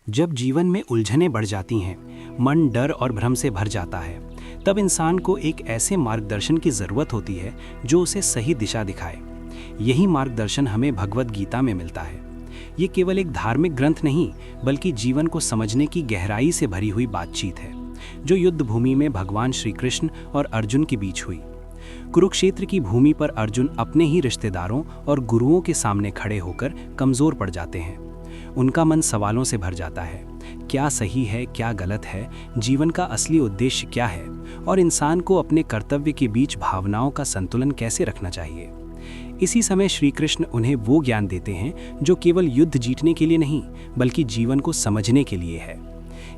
जब जीवन में उलझनें बढ़ जाती हैं, मन डर और भ्रम से भर जाता है, तब इंसान को एक ऐसे मार्गदर्शन की ज़रूरत होती है जो उसे सही दिशा दिखाए। यही मार्गदर्शन हमें भगवद गीता में मिलता है। ये केवल एक धार्मिक ग्रंथ नहीं, बल्कि जीवन को समझने की गहराई से भरी हुई बातचीत है, जो युद्ध भूमि में भगवान श्री कृष्ण और अर्जुन के बीच हुई। कुरुक्षेत्र की भूमि पर अर्जुन अपने ही रिश्तेदारों और गुरुओं के सामने खड़े होकर कमज़ोर पड़ जाते हैं। उनका मन सवालों से भर जाता है, क्या सही है, क्या गलत है, जीवन का असली उद्देश्य क्या है, और इंसान को अपने कर्तव्य के बीच भावनाओं का संतुलन कैसे रखना चाहिए। इसी समय श्री कृष्ण उन्हें वो ज्ञान देते हैं जो केवल युद्ध जीतने के लिए नहीं, बल्कि जीवन को समझने के लिए है।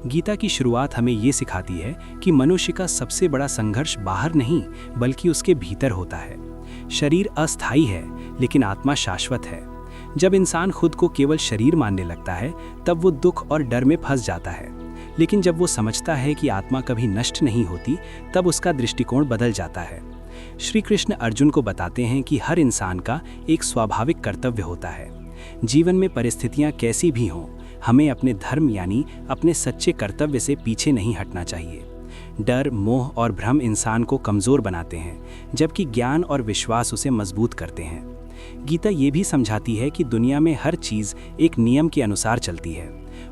गीता की शुरुआत हमें ये सिखाती है कि मनुष्य का सबसे बड़ा संघर्ष बाहर नहीं, बल्कि उसके भीतर होता है। शरीर अस्थायी है, लेकिन आत्मा शाश्वत है। जब इंसान खुद को केवल शरीर मानने लगता है, तब वो दुख और डर में फंस जाता है। लेकिन जब वो समझता है कि आत्मा कभी नष्ट नहीं होती, तब उसका दृष्टिकोण बदल जाता है। श्री कृष्ण अर्जुन को बताते हैं कि हर इंसान का एक स्वाभाविक कर्तव्य होता है। जीवन में परिस्थितियां कैसी भी हों, हमें अपने धर्म यानी अपने सच्चे कर्तव्य से पीछे नहीं हटना चाहिए। डर, मोह और भ्रम इंसान को कमज़ोर बनाते हैं, जबकि ज्ञान और विश्वास उसे मजबूत करते हैं। गीता ये भी समझाती है कि दुनिया में हर चीज़ एक नियम के अनुसार चलती है।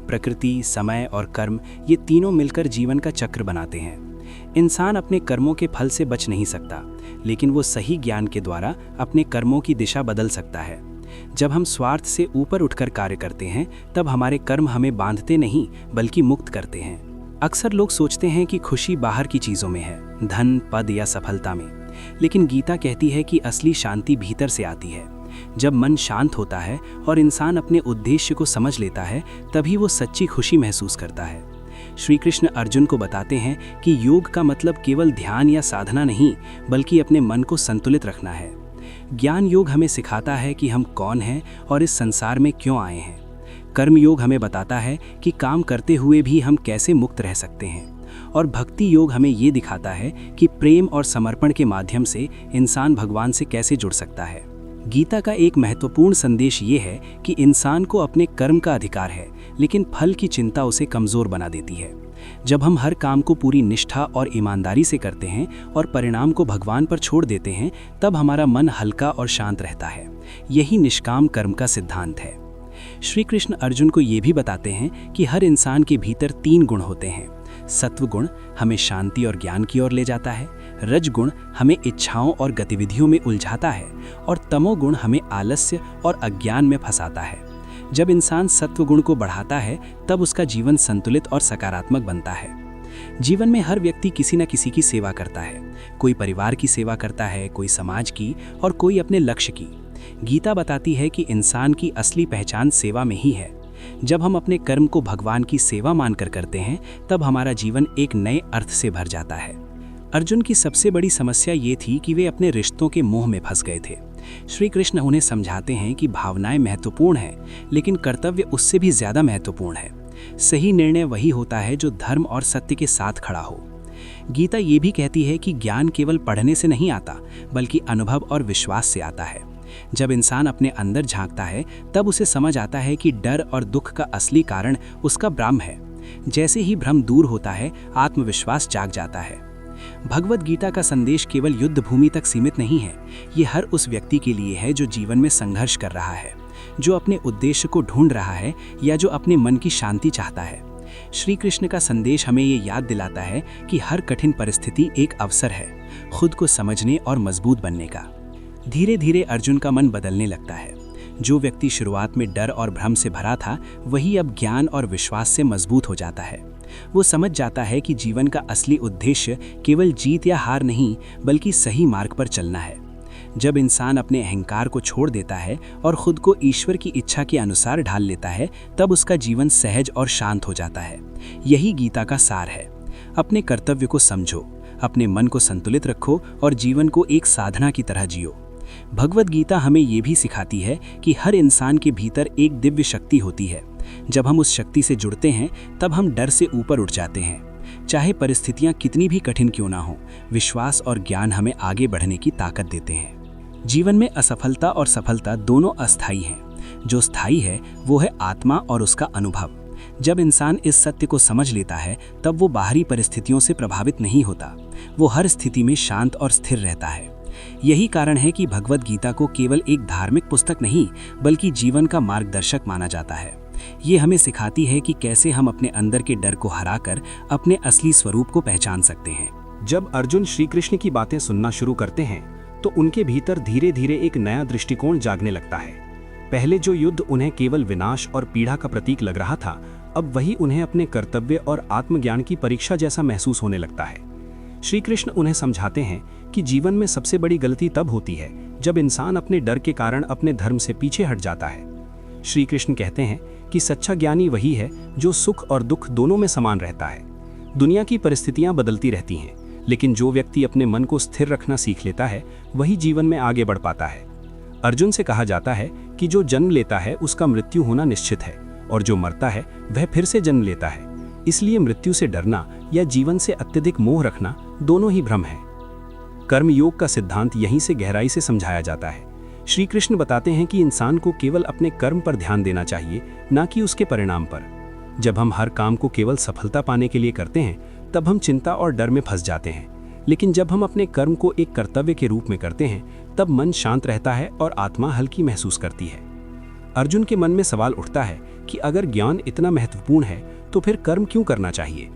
प्रकृति, समय और कर्म, ये तीनों मिलकर जीवन का चक्र बनाते हैं। इंसान अपने कर्मों के फल से बच नहीं सकता, लेकिन वो सही ज्ञान के द्वारा अपने कर्मों की दिशा बदल सकता है। जब हम स्वार्थ से ऊपर उठकर कार्य करते हैं, तब हमारे कर्म हमें बांधते नहीं, बल्कि मुक्त करते हैं। अक्सर लोग सोचते हैं कि खुशी बाहर की चीज़ों में है, धन, पद या सफलता में। लेकिन गीता कहती है कि असली शांति भीतर से आती है। जब मन शांत होता है और इंसान अपने उद्देश्य को समझ लेता है, तभी वो सच्ची खुशी महसूस करता है। श्री कृष्ण अर्जुन को बताते हैं कि योग का मतलब केवल ध्यान या साधना नहीं, बल्कि अपने मन को संतुलित रखना है। ज्ञान योग हमें सिखाता है कि हम कौन हैं और इस संसार में क्यों आए हैं। कर्म योग हमें बताता है कि काम करते हुए भी हम कैसे मुक्त रह सकते हैं। और भक्ति योग हमें ये दिखाता है कि प्रेम और समर्पण के माध्यम से इंसान भगवान से कैसे जुड़ सकता है। गीता का एक महत्वपूर्ण संदेश ये है कि इंसान को अपने कर्म का अधिकार है, लेकिन फल की चिंता उसे कमज़ोर बना देती है। जब हम हर काम को पूरी निष्ठा और ईमानदारी से करते हैं और परिणाम को भगवान पर छोड़ देते हैं, तब हमारा मन हल्का और शांत रहता है। यही निष्काम कर्म का सिद्धांत है। श्री कृष्ण अर्जुन को ये भी बताते हैं कि हर इंसान के भीतर 3 गुण होते हैं। सत्व गुण हमें शांति और ज्ञान की ओर ले जाता है, रजगुण हमें इच्छाओं और गतिविधियों में उलझाता है, और तमोगुण हमें आलस्य और अज्ञान में फंसाता है। जब इंसान सत्व गुण को बढ़ाता है, तब उसका जीवन संतुलित और सकारात्मक बनता है। जीवन में हर व्यक्ति किसी न किसी की सेवा करता है। कोई परिवार की सेवा करता है, कोई समाज की, और कोई अपने लक्ष्य की। गीता बताती है कि इंसान की असली पहचान सेवा में ही है। जब हम अपने कर्म को भगवान की सेवा मानकर करते हैं, तब हमारा जीवन एक नए अर्थ से भर जाता है। अर्जुन की सबसे बड़ी समस्या ये थी कि वे अपने रिश्तों के मोह में फंस गए थे। श्री कृष्ण उन्हें समझाते हैं कि भावनाएं महत्वपूर्ण हैं, लेकिन कर्तव्य उससे भी ज़्यादा महत्वपूर्ण है। सही निर्णय वही होता है जो धर्म और सत्य के साथ खड़ा हो। गीता ये भी कहती है कि ज्ञान केवल पढ़ने से नहीं आता, बल्कि अनुभव और विश्वास से आता है। जब इंसान अपने अंदर झांकता है, तब उसे समझ आता है कि डर और दुख का असली कारण उसका भ्रम है। जैसे ही भ्रम दूर होता है, आत्मविश्वास जाग जाता है। भगवद गीता का संदेश केवल युद्ध भूमि तक सीमित नहीं है। ये हर उस व्यक्ति के लिए है जो जीवन में संघर्ष कर रहा है, जो अपने उद्देश्य को ढूंढ रहा है, या जो अपने मन की शांति चाहता है। श्री कृष्ण का संदेश हमें ये याद दिलाता है कि हर कठिन परिस्थिति एक अवसर है, खुद को समझने और मजबूत बनने का। धीरे धीरे अर्जुन का मन बदलने लगता है। जो व्यक्ति शुरुआत में डर और भ्रम से भरा था, वही अब ज्ञान और विश्वास से मजबूत हो जाता है। वो समझ जाता है कि जीवन का असली उद्देश्य केवल जीत या हार नहीं, बल्कि सही मार्ग पर चलना है। जब इंसान अपने अहंकार को छोड़ देता है और खुद को ईश्वर की इच्छा के अनुसार ढाल लेता है, तब उसका जीवन सहज और शांत हो जाता है। यही गीता का सार है। अपने कर्तव्य को समझो, अपने मन को संतुलित रखो और जीवन को एक साधना की तरह जियो। भगवद गीता हमें ये भी सिखाती है कि हर इंसान के भीतर एक दिव्य शक्ति होती है। जब हम उस शक्ति से जुड़ते हैं, तब हम डर से ऊपर उठ जाते हैं। चाहे परिस्थितियां कितनी भी कठिन क्यों ना हो, विश्वास और ज्ञान हमें आगे बढ़ने की ताकत देते हैं। जीवन में असफलता और सफलता दोनों अस्थायी हैं। जो स्थायी है वो है आत्मा और उसका अनुभव। जब इंसान इस सत्य को समझ लेता है तब वो बाहरी परिस्थितियों से प्रभावित नहीं होता। वो हर स्थिति में शांत और स्थिर रहता है। यही कारण है कि भगवद गीता को केवल एक धार्मिक पुस्तक नहीं बल्कि जीवन का मार्गदर्शक माना जाता है। ये हमें सिखाती है कि कैसे हम अपने अंदर के डर को हराकर अपने असली स्वरूप को पहचान सकते हैं। जब अर्जुन श्री कृष्ण की बातें सुनना शुरू करते हैं तो उनके भीतर धीरे धीरे एक नया दृष्टिकोण जागने लगता है। पहले जो युद्ध उन्हें केवल विनाश और पीड़ा का प्रतीक लग रहा था, अब वही उन्हें अपने कर्तव्य और आत्मज्ञान की परीक्षा जैसा महसूस होने लगता है। श्री कृष्ण उन्हें समझाते हैं कि जीवन में सबसे बड़ी गलती तब होती है जब इंसान अपने डर के कारण अपने धर्म से पीछे हट जाता है। श्री कृष्ण कहते हैं कि सच्चा ज्ञानी वही है जो सुख और दुख दोनों में समान रहता है। दुनिया की परिस्थितियां बदलती रहती हैं, लेकिन जो व्यक्ति अपने मन को स्थिर रखना सीख लेता है वही जीवन में आगे बढ़ पाता है। अर्जुन से कहा जाता है कि जो जन्म लेता है उसका मृत्यु होना निश्चित है और जो मरता है वह फिर से जन्म लेता है। इसलिए मृत्यु से डरना या जीवन से अत्यधिक मोह रखना दोनों ही भ्रम है। कर्मयोग का सिद्धांत यहीं से गहराई से समझाया जाता है। श्री कृष्ण बताते हैं कि इंसान को केवल अपने कर्म पर ध्यान देना चाहिए, न कि उसके परिणाम पर। जब हम हर काम को केवल सफलता पाने के लिए करते हैं तब हम चिंता और डर में फंस जाते हैं, लेकिन जब हम अपने कर्म को एक कर्तव्य के रूप में करते हैं तब मन शांत रहता है और आत्मा हल्की महसूस करती है। अर्जुन के मन में सवाल उठता है कि अगर ज्ञान इतना महत्वपूर्ण है तो फिर कर्म क्यों करना चाहिए।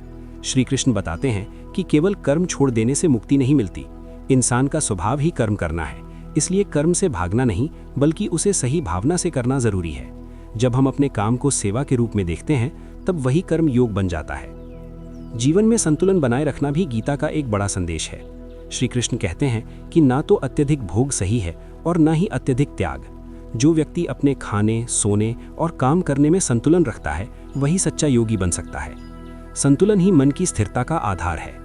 श्री कृष्ण बताते हैं कि केवल कर्म छोड़ देने से मुक्ति नहीं मिलती। इंसान का स्वभाव ही कर्म करना है, इसलिए कर्म से भागना नहीं बल्कि उसे सही भावना से करना जरूरी है। जब हम अपने काम को सेवा के रूप में देखते हैं तब वही कर्म योग बन जाता है। जीवन में संतुलन बनाए रखना भी गीता का एक बड़ा संदेश है। श्री कृष्ण कहते हैं कि ना तो अत्यधिक भोग सही है और ना ही अत्यधिक त्याग। जो व्यक्ति अपने खाने, सोने और काम करने में संतुलन रखता है वही सच्चा योगी बन सकता है। संतुलन ही मन की स्थिरता का आधार है।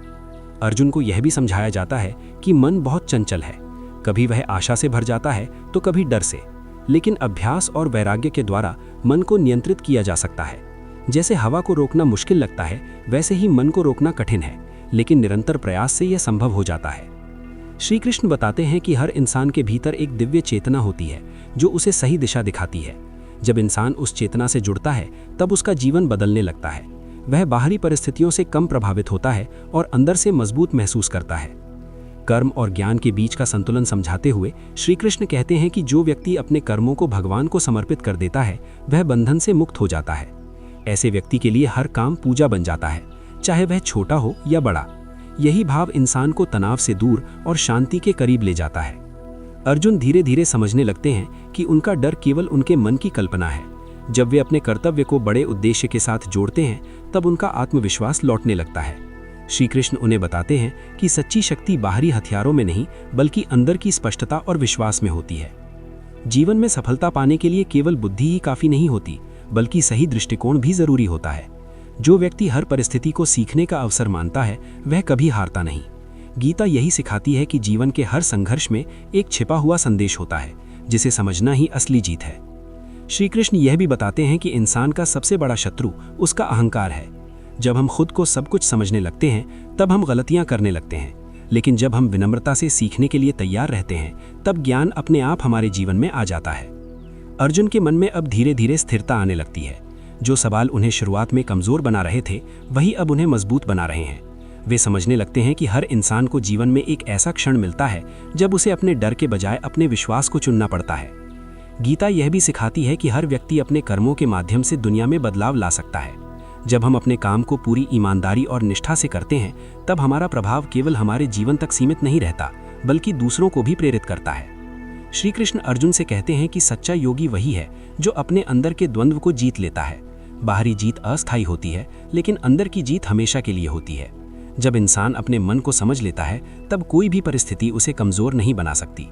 अर्जुन को यह भी समझाया जाता है कि मन बहुत चंचल है। कभी वह आशा से भर जाता है तो कभी डर से, लेकिन अभ्यास और वैराग्य के द्वारा मन को नियंत्रित किया जा सकता है। जैसे हवा को रोकना मुश्किल लगता है, वैसे ही मन को रोकना कठिन है, लेकिन निरंतर प्रयास से यह संभव हो जाता है। श्री कृष्ण बताते हैं कि हर इंसान के भीतर एक दिव्य चेतना होती है जो उसे सही दिशा दिखाती है। जब इंसान उस चेतना से जुड़ता है तब उसका जीवन बदलने लगता है। वह बाहरी परिस्थितियों से कम प्रभावित होता है और अंदर से मजबूत महसूस करता है। कर्म और ज्ञान के बीच का संतुलन समझाते हुए श्री कृष्ण कहते हैं कि जो व्यक्ति अपने कर्मों को भगवान को समर्पित कर देता है वह बंधन से मुक्त हो जाता है। ऐसे व्यक्ति के लिए हर काम पूजा बन जाता है, चाहे वह छोटा हो या बड़ा। यही भाव इंसान को तनाव से दूर और शांति के करीब ले जाता है। अर्जुन धीरे धीरे समझने लगते हैं कि उनका डर केवल उनके मन की कल्पना है। जब वे अपने कर्तव्य को बड़े उद्देश्य के साथ जोड़ते हैं तब उनका आत्मविश्वास लौटने लगता है। श्री कृष्ण उन्हें बताते हैं कि सच्ची शक्ति बाहरी हथियारों में नहीं बल्कि अंदर की स्पष्टता और विश्वास में होती है। जीवन में सफलता पाने के लिए केवल बुद्धि ही काफी नहीं होती, बल्कि सही दृष्टिकोण भी जरूरी होता है। जो व्यक्ति हर परिस्थिति को सीखने का अवसर मानता है वह कभी हारता नहीं। गीता यही सिखाती है कि जीवन के हर संघर्ष में एक छिपा हुआ संदेश होता है जिसे समझना ही असली जीत है। श्री कृष्ण यह भी बताते हैं कि इंसान का सबसे बड़ा शत्रु उसका अहंकार है। जब हम खुद को सब कुछ समझने लगते हैं तब हम गलतियां करने लगते हैं, लेकिन जब हम विनम्रता से सीखने के लिए तैयार रहते हैं तब ज्ञान अपने आप हमारे जीवन में आ जाता है। अर्जुन के मन में अब धीरे धीरे स्थिरता आने लगती है। जो सवाल उन्हें शुरुआत में कमजोर बना रहे थे वही अब उन्हें मजबूत बना रहे हैं। वे समझने लगते हैं कि हर इंसान को जीवन में एक ऐसा क्षण मिलता है जब उसे अपने डर के बजाय अपने विश्वास को चुनना पड़ता है। गीता यह भी सिखाती है कि हर व्यक्ति अपने कर्मों के माध्यम से दुनिया में बदलाव ला सकता है। जब हम अपने काम को पूरी ईमानदारी और निष्ठा से करते हैं तब हमारा प्रभाव केवल हमारे जीवन तक सीमित नहीं रहता बल्कि दूसरों को भी प्रेरित करता है। श्री कृष्ण अर्जुन से कहते हैं कि सच्चा योगी वही है जो अपने अंदर के द्वंद्व को जीत लेता है। बाहरी जीत अस्थायी होती है, लेकिन अंदर की जीत हमेशा के लिए होती है। जब इंसान अपने मन को समझ लेता है तब कोई भी परिस्थिति उसे कमजोर नहीं बना सकती।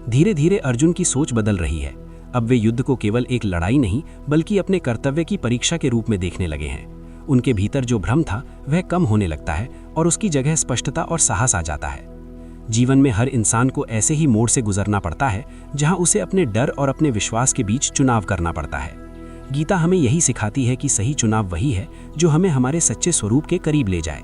धीरे धीरे अर्जुन की सोच बदल रही है। अब वे युद्ध को केवल एक लड़ाई नहीं बल्कि अपने कर्तव्य की परीक्षा के रूप में देखने लगे हैं। उनके भीतर जो भ्रम था वह कम होने लगता है और उसकी जगह स्पष्टता और साहस आ जाता है। जीवन में हर इंसान को ऐसे ही मोड़ से गुजरना पड़ता है जहां उसे अपने डर और अपने विश्वास के बीच चुनाव करना पड़ता है। गीता हमें यही सिखाती है कि सही चुनाव वही है जो हमें हमारे सच्चे स्वरूप के करीब ले जाए।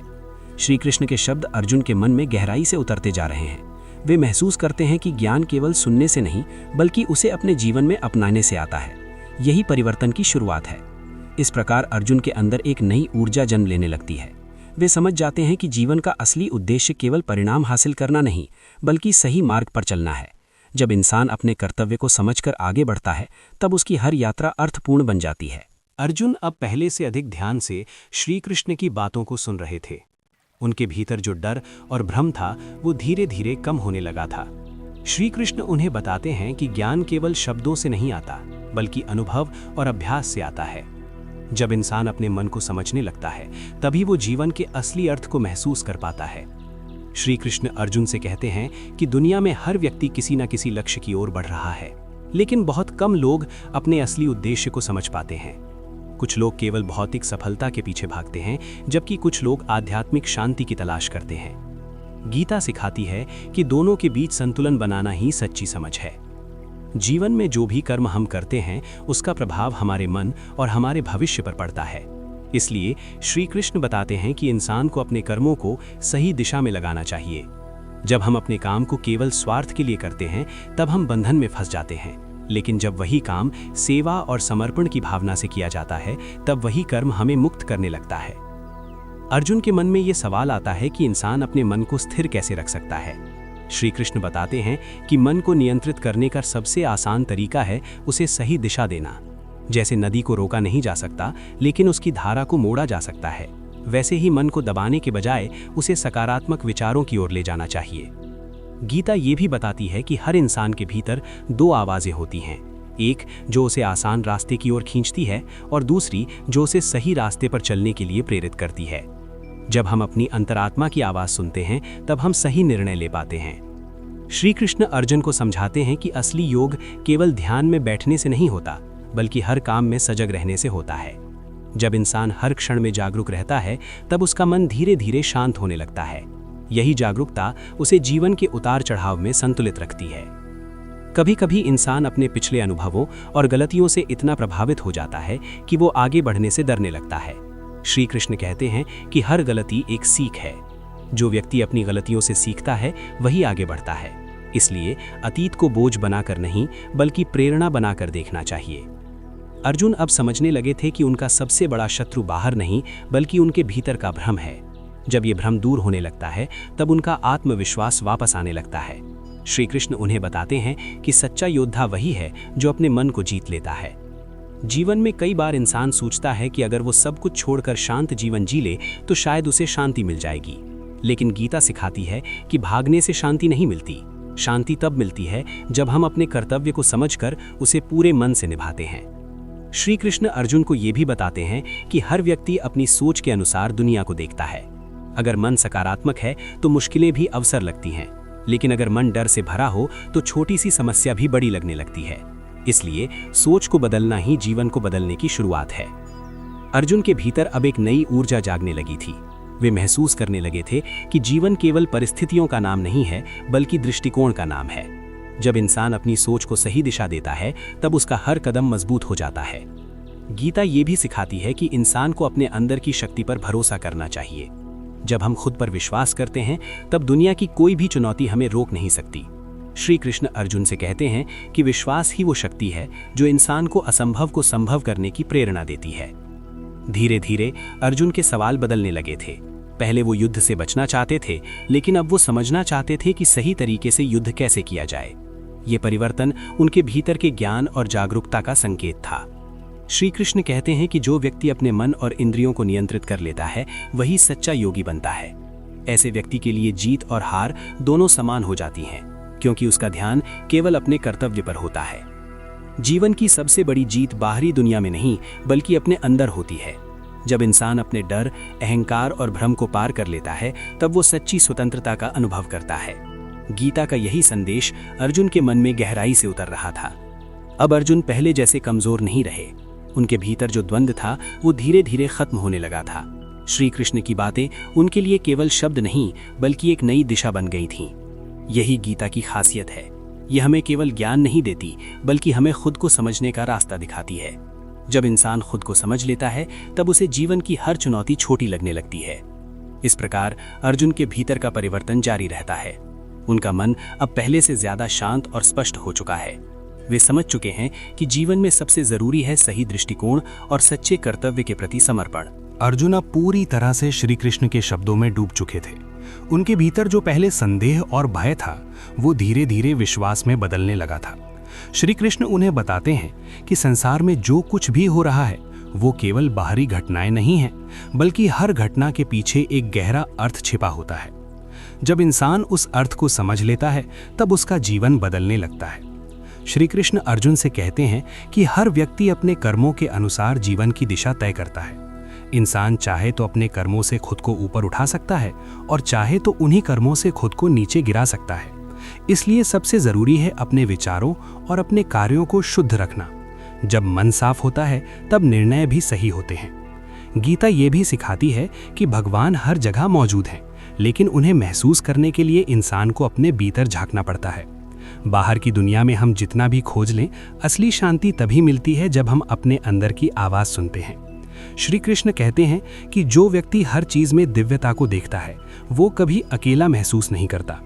श्री कृष्ण के शब्द अर्जुन के मन में गहराई से उतरते जा रहे हैं। वे महसूस करते हैं कि ज्ञान केवल सुनने से नहीं बल्कि उसे अपने जीवन में अपनाने से आता है। यही परिवर्तन की शुरुआत है। इस प्रकार अर्जुन के अंदर एक नई ऊर्जा जन्म लेने लगती है। वे समझ जाते हैं कि जीवन का असली उद्देश्य केवल परिणाम हासिल करना नहीं, बल्कि सही मार्ग पर चलना है। जब इंसान अपने कर्तव्य को समझकर आगे बढ़ता है, तब उसकी हर यात्रा अर्थपूर्ण बन जाती है। अर्जुन अब पहले से अधिक ध्यान से श्री कृष्ण की बातों को सुन रहे थे। उनके भीतर जो डर और भ्रम था, वो धीरे धीरे कम होने लगा था। श्री कृष्ण उन्हें बताते हैं कि ज्ञान केवल शब्दों से नहीं आता, बल्कि अनुभव और अभ्यास से आता है। जब इंसान अपने मन को समझने लगता है, तभी वो जीवन के असली अर्थ को महसूस कर पाता है। श्री कृष्ण अर्जुन से कहते हैं कि दुनिया में हर व्यक्ति किसी न किसी लक्ष्य की ओर बढ़ रहा है, लेकिन बहुत कम लोग अपने असली उद्देश्य को समझ पाते हैं। कुछ लोग केवल भौतिक सफलता के पीछे भागते हैं, जबकि कुछ लोग आध्यात्मिक शांति की तलाश करते हैं। गीता सिखाती है कि दोनों के बीच संतुलन बनाना ही सच्ची समझ है। जीवन में जो भी कर्म हम करते हैं, उसका प्रभाव हमारे मन और हमारे भविष्य पर पड़ता है। इसलिए श्री कृष्ण बताते हैं कि इंसान को अपने कर्मों को सही दिशा में लगाना चाहिए। जब हम अपने काम को केवल स्वार्थ के लिए करते हैं, तब हम बंधन में फंस जाते हैं, लेकिन जब वही काम सेवा और समर्पण की भावना से किया जाता है, तब वही कर्म हमें मुक्त करने लगता है। अर्जुन के मन में ये सवाल आता है कि इंसान अपने मन को स्थिर कैसे रख सकता है। श्री कृष्ण बताते हैं कि मन को नियंत्रित करने का सबसे आसान तरीका है उसे सही दिशा देना। जैसे नदी को रोका नहीं जा सकता, लेकिन उसकी धारा को मोड़ा जा सकता है, वैसे ही मन को दबाने के बजाय उसे सकारात्मक विचारों की ओर ले जाना चाहिए। गीता ये भी बताती है कि हर इंसान के भीतर दो आवाज़ें होती हैं, एक जो उसे आसान रास्ते की ओर खींचती है और दूसरी जो उसे सही रास्ते पर चलने के लिए प्रेरित करती है। जब हम अपनी अंतरात्मा की आवाज़ सुनते हैं, तब हम सही निर्णय ले पाते हैं। श्री कृष्ण अर्जुन को समझाते हैं कि असली योग केवल ध्यान में बैठने से नहीं होता, बल्कि हर काम में सजग रहने से होता है। जब इंसान हर क्षण में जागरूक रहता है, तब उसका मन धीरे धीरे शांत होने लगता है। यही जागरूकता उसे जीवन के उतार चढ़ाव में संतुलित रखती है। कभी कभी इंसान अपने पिछले अनुभवों और गलतियों से इतना प्रभावित हो जाता है कि वो आगे बढ़ने से डरने लगता है। श्री कृष्ण कहते हैं कि हर गलती एक सीख है। जो व्यक्ति अपनी गलतियों से सीखता है, वही आगे बढ़ता है। इसलिए अतीत को बोझ बनाकर नहीं, बल्कि प्रेरणा बनाकर देखना चाहिए। अर्जुन अब समझने लगे थे कि उनका सबसे बड़ा शत्रु बाहर नहीं, बल्कि उनके भीतर का भ्रम है। जब ये भ्रम दूर होने लगता है, तब उनका आत्मविश्वास वापस आने लगता है। श्री कृष्ण उन्हें बताते हैं कि सच्चा योद्धा वही है जो अपने मन को जीत लेता है। जीवन में कई बार इंसान सोचता है कि अगर वो सब कुछ छोड़कर शांत जीवन जी ले, तो शायद उसे शांति मिल जाएगी। लेकिन गीता सिखाती है कि भागने से शांति नहीं मिलती। शांति तब मिलती है जब हम अपने कर्तव्य को समझकर उसे पूरे मन से निभाते हैं। श्री कृष्ण अर्जुन को ये भी बताते हैं कि हर व्यक्ति अपनी सोच के अनुसार दुनिया को देखता है। अगर मन सकारात्मक है, तो मुश्किलें भी अवसर लगती हैं, लेकिन अगर मन डर से भरा हो, तो छोटी सी समस्या भी बड़ी लगने लगती है। इसलिए सोच को बदलना ही जीवन को बदलने की शुरुआत है। अर्जुन के भीतर अब एक नई ऊर्जा जागने लगी थी। वे महसूस करने लगे थे कि जीवन केवल परिस्थितियों का नाम नहीं है, बल्कि दृष्टिकोण का नाम है। जब इंसान अपनी सोच को सही दिशा देता है, तब उसका हर कदम मजबूत हो जाता है। गीता ये भी सिखाती है कि इंसान को अपने अंदर की शक्ति पर भरोसा करना चाहिए। जब हम खुद पर विश्वास करते हैं, तब दुनिया की कोई भी चुनौती हमें रोक नहीं सकती। श्री कृष्ण अर्जुन से कहते हैं कि विश्वास ही वो शक्ति है जो इंसान को असंभव को संभव करने की प्रेरणा देती है। धीरे धीरे अर्जुन के सवाल बदलने लगे थे। पहले वो युद्ध से बचना चाहते थे, लेकिन अब वो समझना चाहते थे कि सही तरीके से युद्ध कैसे किया जाए। ये परिवर्तन उनके भीतर के ज्ञान और जागरूकता का संकेत था। श्री कृष्ण कहते हैं कि जो व्यक्ति अपने मन और इंद्रियों को नियंत्रित कर लेता है, वही सच्चा योगी बनता है। ऐसे व्यक्ति के लिए जीत और हार दोनों समान हो जाती हैं, क्योंकि उसका ध्यान केवल अपने कर्तव्य पर होता है। जीवन की सबसे बड़ी जीत बाहरी दुनिया में नहीं, बल्कि अपने अंदर होती है। जब इंसान अपने डर, अहंकार और भ्रम को पार कर लेता है, तब वो सच्ची स्वतंत्रता का अनुभव करता है। गीता का यही संदेश अर्जुन के मन में गहराई से उतर रहा था। अब अर्जुन पहले जैसे कमजोर नहीं रहे। उनके भीतर जो द्वंद्व था, वो धीरे धीरे खत्म होने लगा था। श्री कृष्ण की बातें उनके लिए केवल शब्द नहीं, बल्कि एक नई दिशा बन गई थीं। यही गीता की खासियत है। यह हमें केवल ज्ञान नहीं देती, बल्कि हमें खुद को समझने का रास्ता दिखाती है। जब इंसान खुद को समझ लेता है, तब उसे जीवन की हर चुनौती छोटी लगने लगती है। इस प्रकार अर्जुन के भीतर का परिवर्तन जारी रहता है। उनका मन अब पहले से ज्यादा शांत और स्पष्ट हो चुका है। वे समझ चुके हैं कि जीवन में सबसे जरूरी है सही दृष्टिकोण और सच्चे कर्तव्य के प्रति समर्पण। अर्जुन अब पूरी तरह से श्री कृष्ण के शब्दों में डूब चुके थे। उनके भीतर जो पहले संदेह और भय था, वो धीरे धीरे विश्वास में बदलने लगा था। श्री कृष्ण उन्हें बताते हैं कि संसार में जो कुछ भी हो रहा है वो केवल बाहरी घटनाएं नहीं हैं, बल्कि हर घटना के पीछे एक गहरा अर्थ छिपा होता है। जब इंसान उस अर्थ को समझ लेता है तब उसका जीवन बदलने लगता है। श्री कृष्ण अर्जुन से कहते हैं कि हर व्यक्ति अपने कर्मों के अनुसार जीवन की दिशा तय करता है। इंसान चाहे तो अपने कर्मों से खुद को ऊपर उठा सकता है और चाहे तो उन्हीं कर्मों से खुद को नीचे गिरा सकता है। इसलिए सबसे जरूरी है अपने विचारों और अपने कार्यों को शुद्ध रखना। जब मन साफ होता है तब निर्णय भी सही होते हैं। गीता ये भी सिखाती है कि भगवान हर जगह मौजूद हैं, लेकिन उन्हें महसूस करने के लिए इंसान को अपने भीतर झांकना पड़ता है। बाहर की दुनिया में हम जितना भी खोज लें, असली शांति तभी मिलती है जब हम अपने अंदर की आवाज सुनते हैं। श्री कृष्ण कहते हैं कि जो व्यक्ति हर चीज में दिव्यता को देखता है वो कभी अकेला महसूस नहीं करता।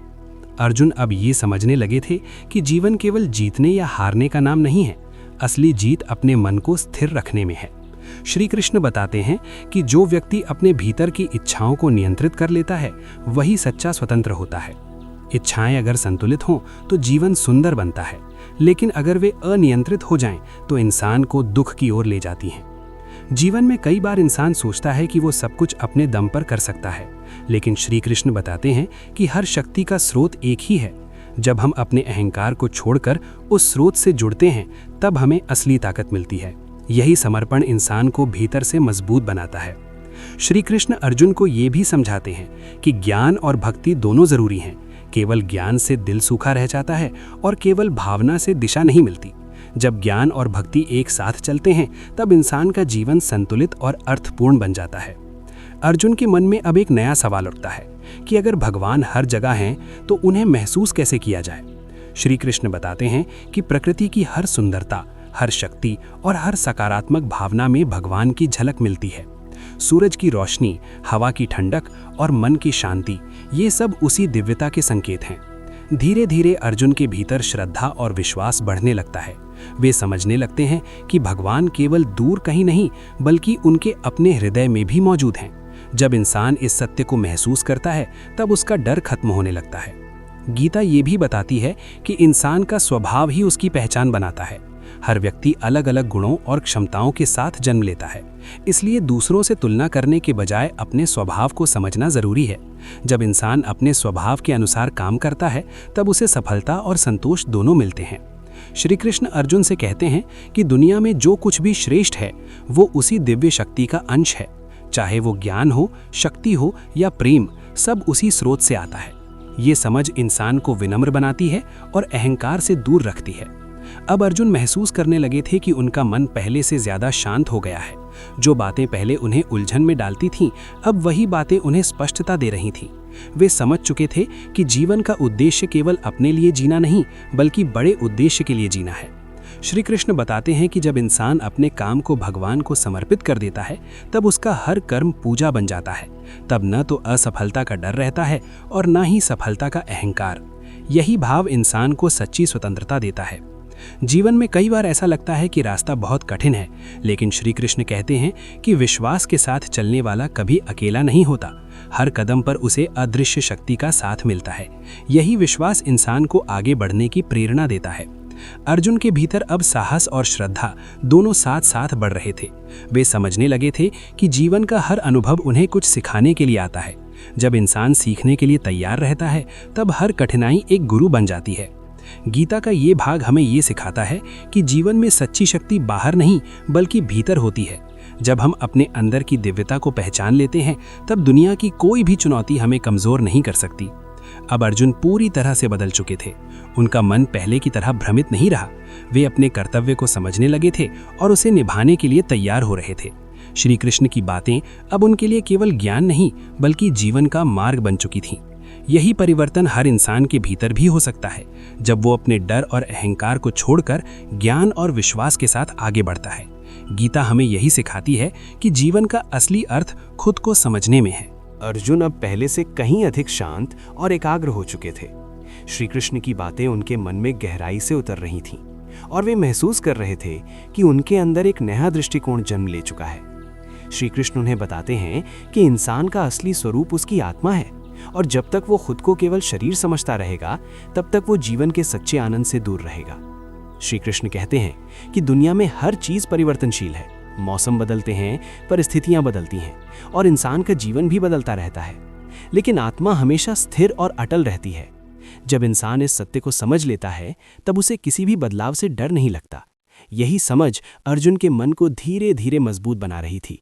अर्जुन अब ये समझने लगे थे कि जीवन केवल जीतने या हारने का नाम नहीं है, असली जीत अपने मन को स्थिर रखने में है। श्री कृष्ण बताते हैं कि जो व्यक्ति अपने भीतर की इच्छाओं को नियंत्रित कर लेता है वही सच्चा स्वतंत्र होता है। इच्छाएं अगर संतुलित हों तो जीवन सुंदर बनता है, लेकिन अगर वे अनियंत्रित हो जाएं तो इंसान को दुख की ओर ले जाती हैं। जीवन में कई बार इंसान सोचता है कि वो सब कुछ अपने दम पर कर सकता है, लेकिन श्री कृष्ण बताते हैं कि हर शक्ति का स्रोत एक ही है। जब हम अपने अहंकार को छोड़कर उस स्रोत से जुड़ते हैं तब हमें असली ताकत मिलती है। यही समर्पण इंसान को भीतर से मजबूत बनाता है। श्री कृष्ण अर्जुन को ये भी समझाते हैं कि ज्ञान और भक्ति दोनों जरूरी हैं। केवल ज्ञान से दिल सूखा रह जाता है और केवल भावना से दिशा नहीं मिलती। जब ज्ञान और भक्ति एक साथ चलते हैं तब इंसान का जीवन संतुलित और अर्थपूर्ण बन जाता है। अर्जुन के मन में अब एक नया सवाल उठता है कि अगर भगवान हर जगह हैं तो उन्हें महसूस कैसे किया जाए। श्री कृष्ण बताते हैं कि प्रकृति की हर सुंदरता, हर शक्ति और हर सकारात्मक भावना में भगवान की झलक मिलती है। सूरज की रोशनी, हवा की ठंडक और मन की शांति, ये सब उसी दिव्यता के संकेत हैं। धीरे धीरे अर्जुन के भीतर श्रद्धा और विश्वास बढ़ने लगता है। वे समझने लगते हैं कि भगवान केवल दूर कहीं नहीं बल्कि उनके अपने हृदय में भी मौजूद हैं। जब इंसान इस सत्य को महसूस करता है तब उसका डर खत्म होने लगता है। गीता ये भी बताती है कि इंसान का स्वभाव ही उसकी पहचान बनाता है। हर व्यक्ति अलग अलग गुणों और क्षमताओं के साथ जन्म लेता है, इसलिए दूसरों से तुलना करने के बजाय अपने स्वभाव को समझना जरूरी है। जब इंसान अपने स्वभाव के अनुसार काम करता है तब उसे सफलता और संतोष दोनों मिलते हैं। श्री कृष्ण अर्जुन से कहते हैं कि दुनिया में जो कुछ भी श्रेष्ठ है वो उसी दिव्य शक्ति का अंश है। चाहे वो ज्ञान हो, शक्ति हो या प्रेम, सब उसी स्रोत से आता है। ये समझ इंसान को विनम्र बनाती है और अहंकार से दूर रखती है। अब अर्जुन महसूस करने लगे थे कि उनका मन पहले से ज्यादा शांत हो गया है। जो बातें पहले उन्हें उलझन में डालती थीं, अब वही बातें उन्हें स्पष्टता दे रही थीं। वे समझ चुके थे कि जीवन का उद्देश्य केवल अपने लिए जीना नहीं बल्कि बड़े उद्देश्य के लिए जीना है। श्री कृष्ण बताते हैं कि जब इंसान अपने काम को भगवान को समर्पित कर देता है तब उसका हर कर्म पूजा बन जाता है। तब न तो असफलता का डर रहता है और न ही सफलता का अहंकार। यही भाव इंसान को सच्ची स्वतंत्रता देता है। जीवन में कई बार ऐसा लगता है कि रास्ता बहुत कठिन है, लेकिन श्री कृष्ण कहते हैं कि विश्वास के साथ चलने वाला कभी अकेला नहीं होता। हर कदम पर उसे अदृश्य शक्ति का साथ मिलता है। यही विश्वास इंसान को आगे बढ़ने की प्रेरणा देता है। अर्जुन के भीतर अब साहस और श्रद्धा दोनों साथ साथ बढ़ रहे थे। वे समझने लगे थे कि जीवन का हर अनुभव उन्हें कुछ सिखाने के लिए आता है। जब इंसान सीखने के लिए तैयार रहता है तब हर कठिनाई एक गुरु बन जाती है। गीता का ये भाग हमें ये सिखाता है कि जीवन में सच्ची शक्ति बाहर नहीं बल्कि भीतर होती है। जब हम अपने अंदर की दिव्यता को पहचान लेते हैं तब दुनिया की कोई भी चुनौती हमें कमजोर नहीं कर सकती। अब अर्जुन पूरी तरह से बदल चुके थे। उनका मन पहले की तरह भ्रमित नहीं रहा। वे अपने कर्तव्य को समझने लगे थे और उसे निभाने के लिए तैयार हो रहे थे। श्री कृष्ण की बातें अब उनके लिए केवल ज्ञान नहीं बल्कि जीवन का मार्ग बन चुकी थीं। यही परिवर्तन हर इंसान के भीतर भी हो सकता है जब वो अपने डर और अहंकार को छोड़कर ज्ञान और विश्वास के साथ आगे बढ़ता है। गीता हमें यही सिखाती है कि जीवन का असली अर्थ खुद को समझने में है। अर्जुन अब पहले से कहीं अधिक शांत और एकाग्र हो चुके थे। श्री कृष्ण की बातें उनके मन में गहराई से उतर रही थीं। और वे महसूस कर रहे थे कि उनके अंदर एक नया दृष्टिकोण जन्म ले चुका है। श्री कृष्ण उन्हें बताते हैं कि इंसान का असली स्वरूप उसकी आत्मा है, और जब तक वो खुद को केवल शरीर समझता रहेगा तब तक वो जीवन के सच्चे आनंद से दूर रहेगा। श्री कृष्ण कहते हैं कि दुनिया में हर चीज परिवर्तनशील है, मौसम बदलते हैं, परिस्थितियां बदलती हैं और इंसान का जीवन भी बदलता रहता है, लेकिन आत्मा हमेशा स्थिर और अटल रहती है। जब इंसान इस सत्य को समझ लेता है तब उसे किसी भी बदलाव से डर नहीं लगता। यही समझ अर्जुन के मन को धीरे धीरे मजबूत बना रही थी।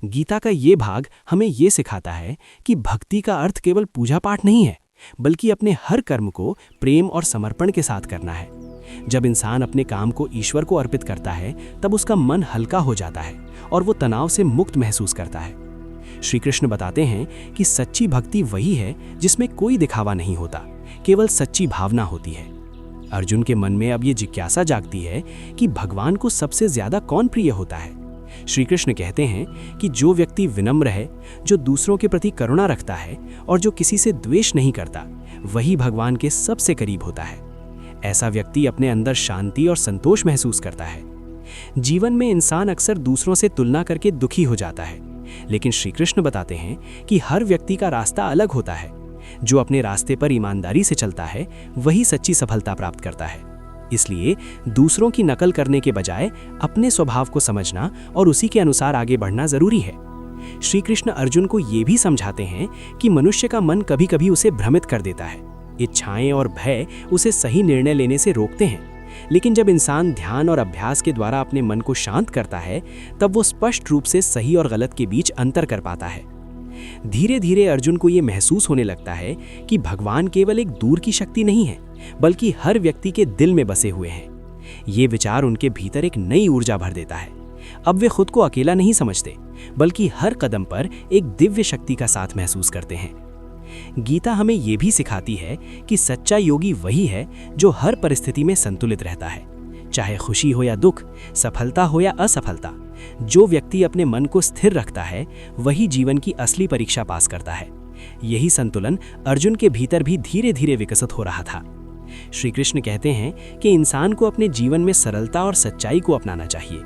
गीता का ये भाग हमें ये सिखाता है कि भक्ति का अर्थ केवल पूजा पाठ नहीं है, बल्कि अपने हर कर्म को प्रेम और समर्पण के साथ करना है। जब इंसान अपने काम को ईश्वर को अर्पित करता है तब उसका मन हल्का हो जाता है और वो तनाव से मुक्त महसूस करता है। श्री कृष्ण बताते हैं कि सच्ची भक्ति वही है जिसमें कोई दिखावा नहीं होता, केवल सच्ची भावना होती है। अर्जुन के मन में अब ये जिज्ञासा जागती है कि भगवान को सबसे ज्यादा कौन प्रिय होता है। श्री कृष्ण कहते हैं कि जो व्यक्ति विनम्र है, जो दूसरों के प्रति करुणा रखता है और जो किसी से द्वेष नहीं करता, वही भगवान के सबसे करीब होता है। ऐसा व्यक्ति अपने अंदर शांति और संतोष महसूस करता है। जीवन में इंसान अक्सर दूसरों से तुलना करके दुखी हो जाता है, लेकिन श्री कृष्ण बताते हैं कि हर व्यक्ति का रास्ता अलग होता है। जो अपने रास्ते पर ईमानदारी से चलता है वही सच्ची सफलता प्राप्त करता है। इसलिए दूसरों की नकल करने के बजाय अपने स्वभाव को समझना और उसी के अनुसार आगे बढ़ना जरूरी है। श्री कृष्ण अर्जुन को ये भी समझाते हैं कि मनुष्य का मन कभी कभी उसे भ्रमित कर देता है। इच्छाएं और भय उसे सही निर्णय लेने से रोकते हैं, लेकिन जब इंसान ध्यान और अभ्यास के द्वारा अपने मन को शांत करता है तब वो स्पष्ट रूप से सही और गलत के बीच अंतर कर पाता है। धीरे धीरे अर्जुन को ये महसूस होने लगता है कि भगवान केवल एक दूर की शक्ति नहीं है, बल्कि हर व्यक्ति के दिल में बसे हुए हैं। ये विचार उनके भीतर एक नई ऊर्जा भर देता है। अब वे खुद को अकेला नहीं समझते, बल्कि हर कदम पर एक दिव्य शक्ति का साथ महसूस करते हैं। गीता हमें ये भी सिखाती है कि सच्चा योगी वही है जो हर परिस्थिति में संतुलित रहता है, चाहे खुशी हो या दुख, सफलता हो या असफलता। जो व्यक्ति अपने मन को स्थिर रखता है वही जीवन की असली परीक्षा पास करता है। यही संतुलन अर्जुन के भीतर भी धीरे धीरे विकसित हो रहा था। श्री कृष्ण कहते हैं कि इंसान को अपने जीवन में सरलता और सच्चाई को अपनाना चाहिए।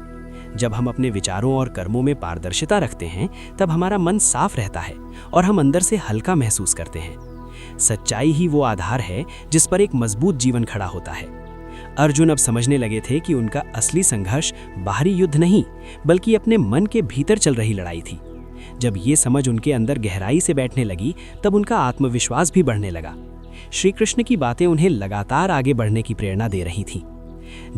जब हम अपने विचारों और कर्मों में पारदर्शिता रखते हैं तब हमारा मन साफ रहता है और हम अंदर से हल्का महसूस करते हैं। सच्चाई ही वो आधार है जिस पर एक मजबूत जीवन खड़ा होता है। अर्जुन अब समझने लगे थे कि उनका असली संघर्ष बाहरी युद्ध नहीं, बल्कि अपने मन के भीतर चल रही लड़ाई थी। जब ये समझ उनके अंदर गहराई से बैठने लगी तब उनका आत्मविश्वास भी बढ़ने लगा। श्री कृष्ण की बातें उन्हें लगातार आगे बढ़ने की प्रेरणा दे रही थीं।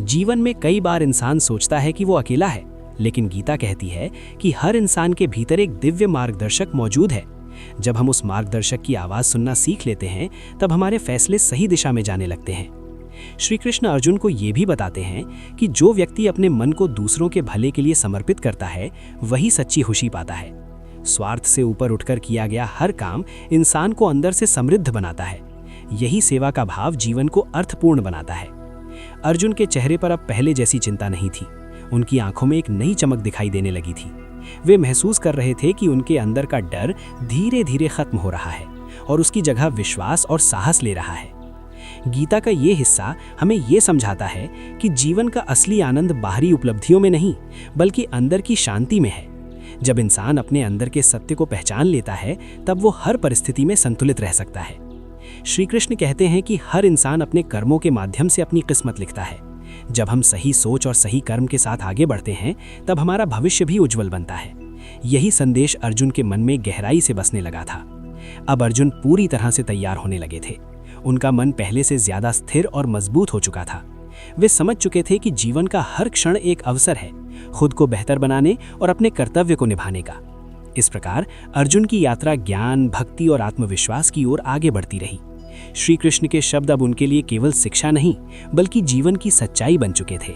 जीवन में कई बार इंसान सोचता है कि वो अकेला है, लेकिन गीता कहती है कि हर इंसान के भीतर एक दिव्य मार्गदर्शक मौजूद है। जब हम उस मार्गदर्शक की आवाज़ सुनना सीख लेते हैं तब हमारे फैसले सही दिशा में जाने लगते हैं। श्री कृष्ण अर्जुन को ये भी बताते हैं कि जो व्यक्ति अपने मन को दूसरों के भले के लिए समर्पित करता है वही सच्ची खुशी पाता है। स्वार्थ से ऊपर उठकर किया गया हर काम इंसान को अंदर से समृद्ध बनाता है। यही सेवा का भाव जीवन को अर्थपूर्ण बनाता है। अर्जुन के चेहरे पर अब पहले जैसी चिंता नहीं थी। उनकी आंखों में एक नई चमक दिखाई देने लगी थी। वे महसूस कर रहे थे कि उनके अंदर का डर धीरे धीरे खत्म हो रहा है और उसकी जगह विश्वास और साहस ले रहा है। गीता का ये हिस्सा हमें ये समझाता है कि जीवन का असली आनंद बाहरी उपलब्धियों में नहीं, बल्कि अंदर की शांति में है। जब इंसान अपने अंदर के सत्य को पहचान लेता है तब वो हर परिस्थिति में संतुलित रह सकता है। श्री कृष्ण कहते हैं कि हर इंसान अपने कर्मों के माध्यम से अपनी किस्मत लिखता है। जब हम सही सोच और सही कर्म के साथ आगे बढ़ते हैं तब हमारा भविष्य भी उज्जवल बनता है। यही संदेश अर्जुन के मन में गहराई से बसने लगा था। अब अर्जुन पूरी तरह से तैयार होने लगे थे। उनका मन पहले से ज्यादा स्थिर और मजबूत हो चुका था। वे समझ चुके थे कि जीवन का हर क्षण एक अवसर है खुद को बेहतर बनाने और अपने कर्तव्य को निभाने का। इस प्रकार अर्जुन की यात्रा ज्ञान, भक्ति और आत्मविश्वास की ओर आगे बढ़ती रही। श्री कृष्ण के शब्द अब उनके लिए केवल शिक्षा नहीं, बल्कि जीवन की सच्चाई बन चुके थे।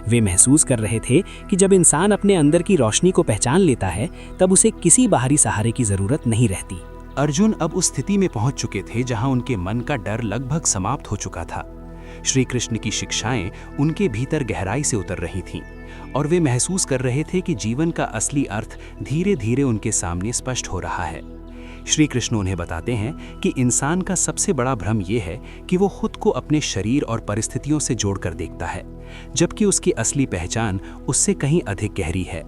वे महसूस कर रहे थे कि जब इंसान अपने अंदर की रोशनी को पहचान लेता है तब उसे किसी बाहरी सहारे की जरूरत नहीं रहती। अर्जुन अब उस स्थिति में पहुंच चुके थे जहां उनके मन का डर लगभग समाप्त हो चुका था। श्री कृष्ण की शिक्षाएं उनके भीतर गहराई से उतर रही थीं और वे महसूस कर रहे थे कि जीवन का असली अर्थ धीरे धीरे उनके सामने स्पष्ट हो रहा है। श्री कृष्ण उन्हें बताते हैं कि इंसान का सबसे बड़ा भ्रम यह है कि वो खुद को अपने शरीर और परिस्थितियों से जोड़कर देखता है, जबकि उसकी असली पहचान उससे कहीं अधिक गहरी है।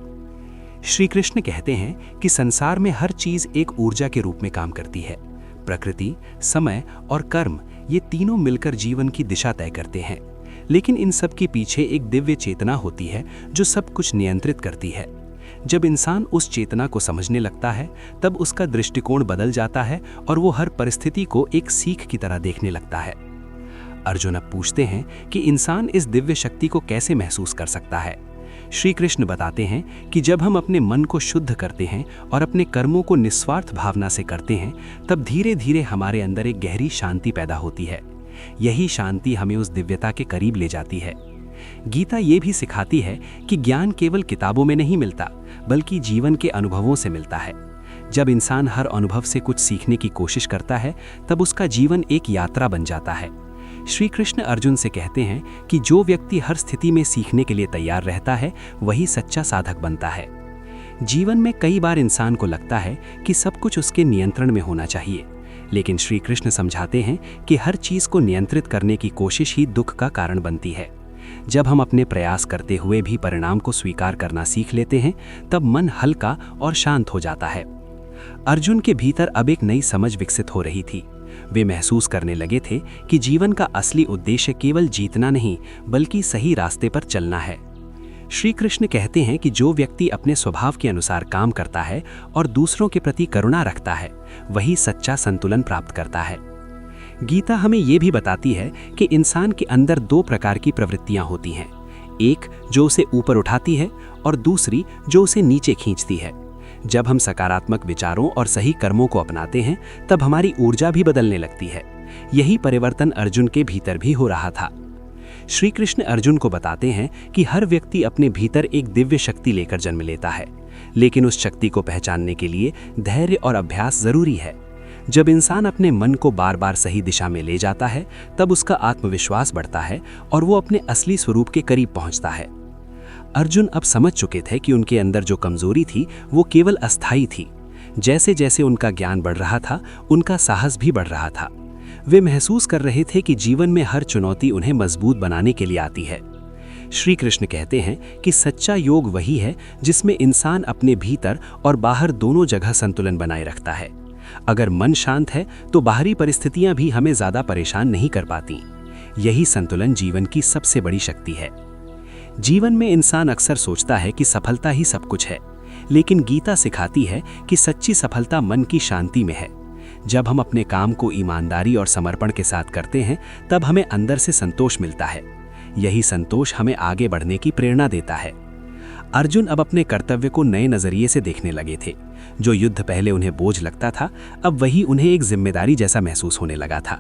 श्री कृष्ण कहते हैं कि संसार में हर चीज एक ऊर्जा के रूप में काम करती है। प्रकृति, समय और कर्म, ये तीनों मिलकर जीवन की दिशा तय करते हैं, लेकिन इन सब के पीछे एक दिव्य चेतना होती है जो सब कुछ नियंत्रित करती है। जब इंसान उस चेतना को समझने लगता है, तब उसका दृष्टिकोण बदल जाता है और वो हर परिस्थिति को एक सीख की तरह देखने लगता है। अर्जुन अब पूछते हैं कि इंसान इस दिव्य शक्ति को कैसे महसूस कर सकता है। श्री कृष्ण बताते हैं कि जब हम अपने मन को शुद्ध करते हैं और अपने कर्मों को निस्वार्थ भावना से करते हैं, तब धीरे धीरे हमारे अंदर एक गहरी शांति पैदा होती है। यही शांति हमें उस दिव्यता के करीब ले जाती है। गीता ये भी सिखाती है कि ज्ञान केवल किताबों में नहीं मिलता, बल्कि जीवन के अनुभवों से मिलता है। जब इंसान हर अनुभव से कुछ सीखने की कोशिश करता है, तब उसका जीवन एक यात्रा बन जाता है। श्री कृष्ण अर्जुन से कहते हैं कि जो व्यक्ति हर स्थिति में सीखने के लिए तैयार रहता है, वही सच्चा साधक बनता है। जीवन में कई बार इंसान को लगता है कि सब कुछ उसके नियंत्रण में होना चाहिए, लेकिन श्री कृष्ण समझाते हैं कि हर चीज को नियंत्रित करने की कोशिश ही दुख का कारण बनती है। जब हम अपने प्रयास करते हुए भी परिणाम को स्वीकार करना सीख लेते हैं, तब मन हल्का और शांत हो जाता है। अर्जुन के भीतर अब एक नई समझ विकसित हो रही थी। वे महसूस करने लगे थे कि जीवन का असली उद्देश्य केवल जीतना नहीं, बल्कि सही रास्ते पर चलना है। श्री कृष्ण कहते हैं कि जो व्यक्ति अपने स्वभाव के अनुसार काम करता है और दूसरों के प्रति करुणा रखता है, वही सच्चा संतुलन प्राप्त करता है। गीता हमें ये भी बताती है कि इंसान के अंदर दो प्रकार की प्रवृत्तियां होती हैं, एक जो उसे ऊपर उठाती है और दूसरी जो उसे नीचे खींचती है। जब हम सकारात्मक विचारों और सही कर्मों को अपनाते हैं, तब हमारी ऊर्जा भी बदलने लगती है। यही परिवर्तन अर्जुन के भीतर भी हो रहा था। श्री कृष्ण अर्जुन को बताते हैं कि हर व्यक्ति अपने भीतर एक दिव्य शक्ति लेकर जन्म लेता है, लेकिन उस शक्ति को पहचानने के लिए धैर्य और अभ्यास जरूरी है। जब इंसान अपने मन को बार बार सही दिशा में ले जाता है, तब उसका आत्मविश्वास बढ़ता है और वो अपने असली स्वरूप के करीब पहुंचता है। अर्जुन अब समझ चुके थे कि उनके अंदर जो कमजोरी थी, वो केवल अस्थायी थी। जैसे जैसे उनका ज्ञान बढ़ रहा था, उनका साहस भी बढ़ रहा था। वे महसूस कर रहे थे कि जीवन में हर चुनौती उन्हें मजबूत बनाने के लिए आती है। श्री कृष्ण कहते हैं कि सच्चा योग वही है जिसमें इंसान अपने भीतर और बाहर दोनों जगह संतुलन बनाए रखता है। अगर मन शांत है, तो बाहरी परिस्थितियां भी हमें ज्यादा परेशान नहीं कर पाती। यही संतुलन जीवन की सबसे बड़ी शक्ति है। जीवन में इंसान अक्सर सोचता है कि सफलता ही सब कुछ है, लेकिन गीता सिखाती है कि सच्ची सफलता मन की शांति में है। जब हम अपने काम को ईमानदारी और समर्पण के साथ करते हैं, तब हमें अंदर से संतोष मिलता है। यही संतोष हमें आगे बढ़ने की प्रेरणा देता है। अर्जुन अब अपने कर्तव्य को नए नजरिए से देखने लगे थे। जो युद्ध पहले उन्हें बोझ लगता था, अब वही उन्हें एक जिम्मेदारी जैसा महसूस होने लगा था।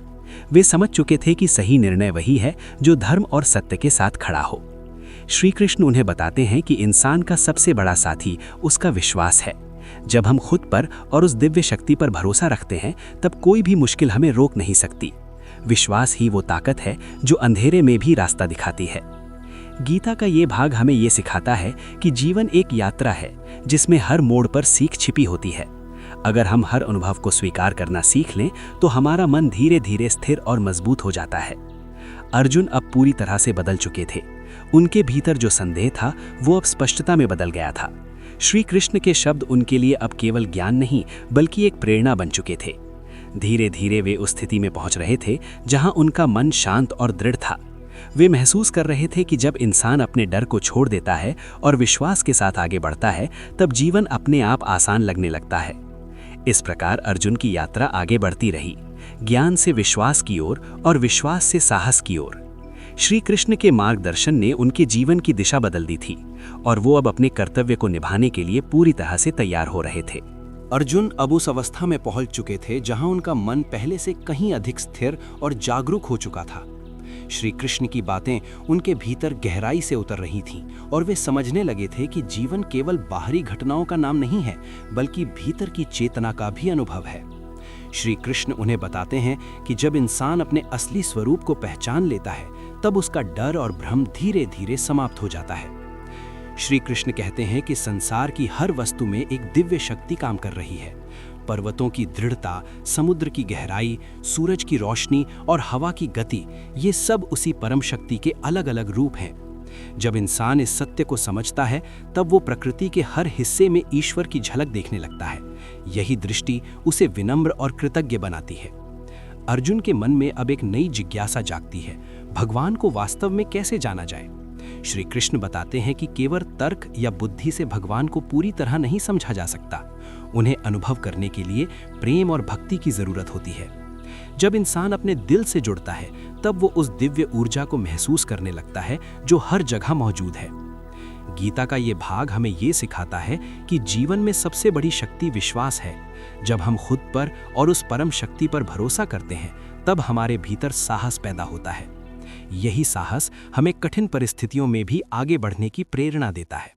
वे समझ चुके थे कि सही निर्णय वही है जो धर्म और सत्य के साथ खड़ा हो। श्री कृष्ण उन्हें बताते हैं कि इंसान का सबसे बड़ा साथी उसका विश्वास है। जब हम खुद पर और उस दिव्य शक्ति पर भरोसा रखते हैं, तब कोई भी मुश्किल हमें रोक नहीं सकती। विश्वास ही वो ताकत है जो अंधेरे में भी रास्ता दिखाती है। गीता का ये भाग हमें ये सिखाता है कि जीवन एक यात्रा है जिसमें हर मोड़ पर सीख छिपी होती है। अगर हम हर अनुभव को स्वीकार करना सीख लें, तो हमारा मन धीरे धीरे स्थिर और मजबूत हो जाता है। अर्जुन अब पूरी तरह से बदल चुके थे। उनके भीतर जो संदेह था, वो अब स्पष्टता में बदल गया था। श्री कृष्ण के शब्द उनके लिए अब केवल ज्ञान नहीं, बल्कि एक प्रेरणा बन चुके थे। धीरे धीरे वे उस स्थिति में पहुंच रहे थे जहां उनका मन शांत और दृढ़ था। वे महसूस कर रहे थे कि जब इंसान अपने डर को छोड़ देता है और विश्वास के साथ आगे बढ़ता है, तब जीवन अपने आप आसान लगने लगता है। इस प्रकार अर्जुन की यात्रा आगे बढ़ती रही, ज्ञान से विश्वास की ओर और विश्वास से साहस की ओर। श्री कृष्ण के मार्गदर्शन ने उनके जीवन की दिशा बदल दी थी और वो अब अपने कर्तव्य को निभाने के लिए पूरी तरह से तैयार हो रहे थे। अर्जुन अब उस अवस्था में पहुंच चुके थे जहां उनका मन पहले से कहीं अधिक स्थिर और जागरूक हो चुका था। श्री कृष्ण की बातें उनके भीतर गहराई से उतर रही थीं और वे समझने लगे थे कि जीवन केवल बाहरी घटनाओं का नाम नहीं है, बल्कि भीतर की चेतना का भी अनुभव है। श्री कृष्ण उन्हें बताते हैं कि जब इंसान अपने असली स्वरूप को पहचान लेता है, तब उसका डर और भ्रम धीरे धीरे समाप्त हो जाता है। श्री कृष्ण कहते हैं कि संसार की हर वस्तु में एक दिव्य शक्ति काम कर रही है। पर्वतों की दृढ़ता, समुद्र की गहराई, सूरज की रोशनी और हवा की गति, ये सब उसी परम शक्ति के अलग अलग रूप हैं। जब इंसान इस सत्य को समझता है तब वो प्रकृति के हर हिस्से में ईश्वर की झलक देखने लगता है। यही दृष्टि उसे विनम्र और कृतज्ञ बनाती है। अर्जुन के मन में अब एक नई जिज्ञासा जागती है, भगवान को वास्तव में कैसे जाना जाए। श्री कृष्ण बताते हैं कि केवल तर्क या बुद्धि से भगवान को पूरी तरह नहीं समझा जा सकता। उन्हें अनुभव करने के लिए प्रेम और भक्ति की जरूरत होती है। जब इंसान अपने दिल से जुड़ता है तब वो उस दिव्य ऊर्जा को महसूस करने लगता है जो हर जगह मौजूद है। गीता का ये भाग हमें ये सिखाता है कि जीवन में सबसे बड़ी शक्ति विश्वास है। जब हम खुद पर और उस परम शक्ति पर भरोसा करते हैं तब हमारे भीतर साहस पैदा होता है। यही साहस हमें कठिन परिस्थितियों में भी आगे बढ़ने की प्रेरणा देता है।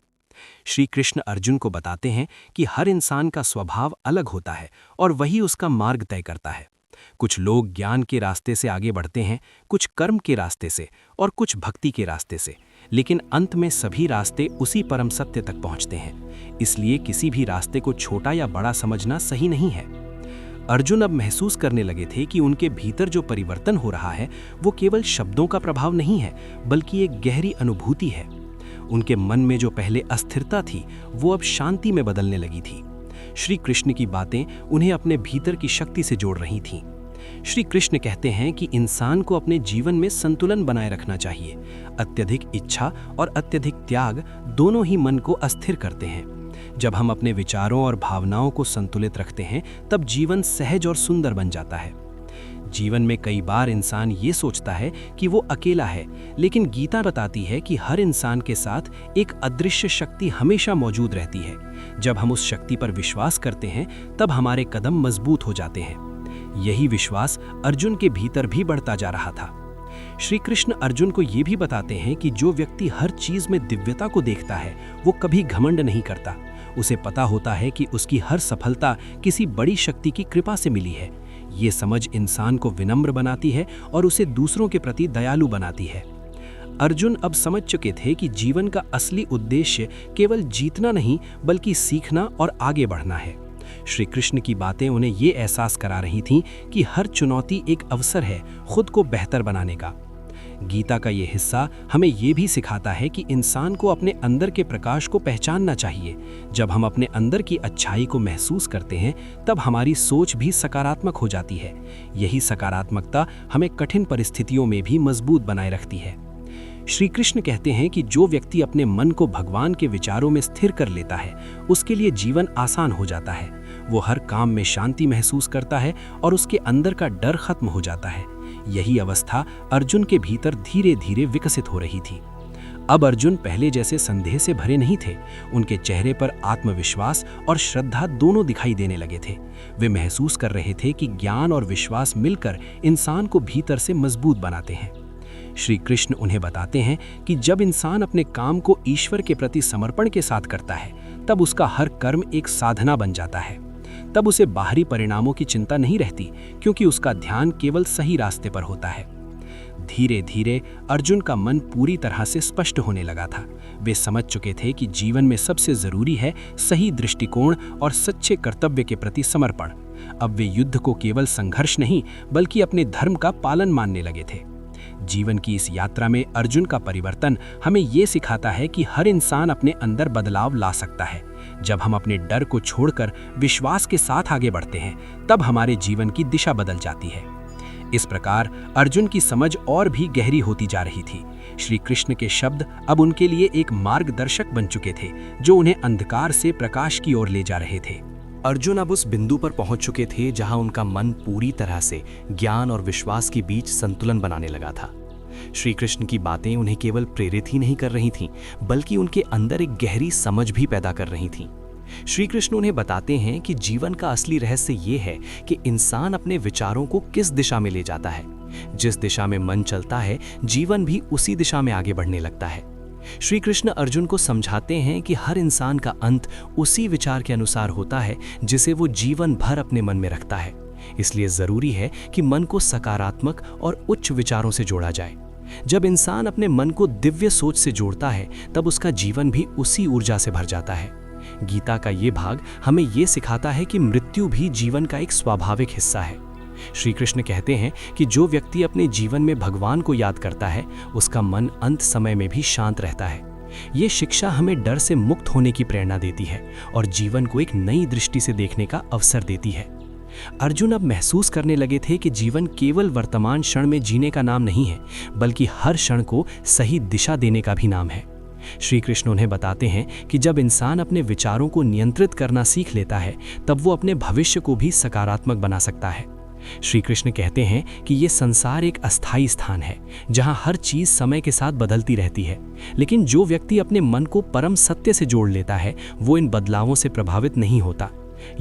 श्री कृष्ण अर्जुन को बताते हैं कि हर इंसान का स्वभाव अलग होता है और वही उसका मार्ग तय करता है। कुछ लोग ज्ञान के रास्ते से आगे बढ़ते हैं, कुछ कर्म के रास्ते से और कुछ भक्ति के रास्ते से, लेकिन अंत में सभी रास्ते उसी परम सत्य तक पहुंचते हैं। इसलिए किसी भी रास्ते को छोटा या बड़ा समझना सही नहीं है। अर्जुन अब महसूस करने लगे थे कि उनके भीतर जो परिवर्तन हो रहा है वो केवल शब्दों का प्रभाव नहीं है, बल्कि एक गहरी अनुभूति है। उनके मन में जो पहले अस्थिरता थी वो अब शांति में बदलने लगी थी। श्री कृष्ण की बातें उन्हें अपने भीतर की शक्ति से जोड़ रही थीं। श्री कृष्ण कहते हैं कि इंसान को अपने जीवन में संतुलन बनाए रखना चाहिए। अत्यधिक इच्छा और अत्यधिक त्याग दोनों ही मन को अस्थिर करते हैं। जब हम अपने विचारों और भावनाओं को संतुलित रखते हैं तब जीवन सहज और सुंदर बन जाता है। जीवन में कई बार इंसान ये सोचता है कि वो अकेला है, लेकिन गीता बताती है कि हर इंसान के साथ एक अदृश्य शक्ति हमेशा मौजूद रहती है। जब हम उस शक्ति पर विश्वास करते हैं तब हमारे कदम मजबूत हो जाते हैं। यही विश्वास अर्जुन के भीतर भी बढ़ता जा रहा था। श्री कृष्ण अर्जुन को ये भी बताते हैं कि जो व्यक्ति हर चीज में दिव्यता को देखता है वो कभी घमंड नहीं करता। उसे पता होता है कि उसकी हर सफलता किसी बड़ी शक्ति की कृपा से मिली है। ये समझ इंसान को विनम्र बनाती है और उसे दूसरों के प्रति दयालु बनाती है। अर्जुन अब समझ चुके थे कि जीवन का असली उद्देश्य केवल जीतना नहीं बल्कि सीखना और आगे बढ़ना है। श्री कृष्ण की बातें उन्हें ये एहसास करा रही थीं कि हर चुनौती एक अवसर है खुद को बेहतर बनाने का। गीता का ये हिस्सा हमें ये भी सिखाता है कि इंसान को अपने अंदर के प्रकाश को पहचानना चाहिए। जब हम अपने अंदर की अच्छाई को महसूस करते हैं तब हमारी सोच भी सकारात्मक हो जाती है। यही सकारात्मकता हमें कठिन परिस्थितियों में भी मजबूत बनाए रखती है। श्री कृष्ण कहते हैं कि जो व्यक्ति अपने मन को भगवान के विचारों में स्थिर कर लेता है उसके लिए जीवन आसान हो जाता है। वो हर काम में शांति महसूस करता है और उसके अंदर का डर खत्म हो जाता है। यही अवस्था अर्जुन के भीतर धीरे धीरे विकसित हो रही थी। अब अर्जुन पहले जैसे संदेह से भरे नहीं थे। उनके चेहरे पर आत्मविश्वास और श्रद्धा दोनों दिखाई देने लगे थे। वे महसूस कर रहे थे कि ज्ञान और विश्वास मिलकर इंसान को भीतर से मजबूत बनाते हैं। श्री कृष्ण उन्हें बताते हैं कि जब इंसान अपने काम को ईश्वर के प्रति समर्पण के साथ करता है तब उसका हर कर्म एक साधना बन जाता है। तब उसे बाहरी परिणामों की चिंता नहीं रहती, क्योंकि उसका ध्यान केवल सही रास्ते पर होता है। धीरे धीरे अर्जुन का मन पूरी तरह से स्पष्ट होने लगा था। वे समझ चुके थे कि जीवन में सबसे जरूरी है सही दृष्टिकोण और सच्चे कर्तव्य के प्रति समर्पण। अब वे युद्ध को केवल संघर्ष नहीं बल्कि अपने धर्म का पालन मानने लगे थे। जीवन की इस यात्रा में अर्जुन का परिवर्तन हमें ये सिखाता है कि हर इंसान अपने अंदर बदलाव ला सकता है। जब हम अपने डर को छोड़कर विश्वास के साथ आगे बढ़ते हैं तब हमारे जीवन की दिशा बदल जाती है। इस प्रकार अर्जुन की समझ और भी गहरी होती जा रही थी। श्री कृष्ण के शब्द अब उनके लिए एक मार्गदर्शक बन चुके थे जो उन्हें अंधकार से प्रकाश की ओर ले जा रहे थे। अर्जुन अब उस बिंदु पर पहुंच चुके थे जहां उनका मन पूरी तरह से ज्ञान और विश्वास के बीच संतुलन बनाने लगा था। श्री कृष्ण की बातें उन्हें केवल प्रेरित ही नहीं कर रही थीं, बल्कि उनके अंदर एक गहरी समझ भी पैदा कर रही थीं। श्री कृष्ण उन्हें बताते हैं कि जीवन का असली रहस्य ये है कि इंसान अपने विचारों को किस दिशा में ले जाता है। जिस दिशा में मन चलता है, जीवन भी उसी दिशा में आगे बढ़ने लगता है। श्री कृष्ण अर्जुन को समझाते हैं कि हर इंसान का अंत उसी विचार के अनुसार होता है जिसे वो जीवन भर अपने मन में रखता है। इसलिए जरूरी है कि मन को सकारात्मक और उच्च विचारों से जोड़ा जाए। जब इंसान अपने मन को दिव्य सोच से जोड़ता है तब उसका जीवन भी उसी ऊर्जा से भर जाता है। गीता का ये भाग हमें ये सिखाता है कि मृत्यु भी जीवन का एक स्वाभाविक हिस्सा है। श्री कृष्ण कहते हैं कि जो व्यक्ति अपने जीवन में भगवान को याद करता है, उसका मन अंत समय में भी शांत रहता है। ये शिक्षा हमें डर से मुक्त होने की प्रेरणा देती है और जीवन को एक नई दृष्टि से देखने का अवसर देती है। अर्जुन अब महसूस करने लगे थे कि जीवन केवल वर्तमान क्षण में जीने का नाम नहीं है, बल्कि हर क्षण को सही दिशा देने का भी नाम है। श्री कृष्ण उन्हें बताते हैं कि जब इंसान अपने विचारों को नियंत्रित करना सीख लेता है, तब वो अपने भविष्य को भी सकारात्मक बना सकता है। श्री कृष्ण कहते हैं कि ये संसार एक अस्थायी स्थान है, जहां हर चीज समय के साथ बदलती रहती है, लेकिन जो व्यक्ति अपने मन को परम सत्य से जोड़ लेता है, वो इन बदलावों से प्रभावित नहीं होता।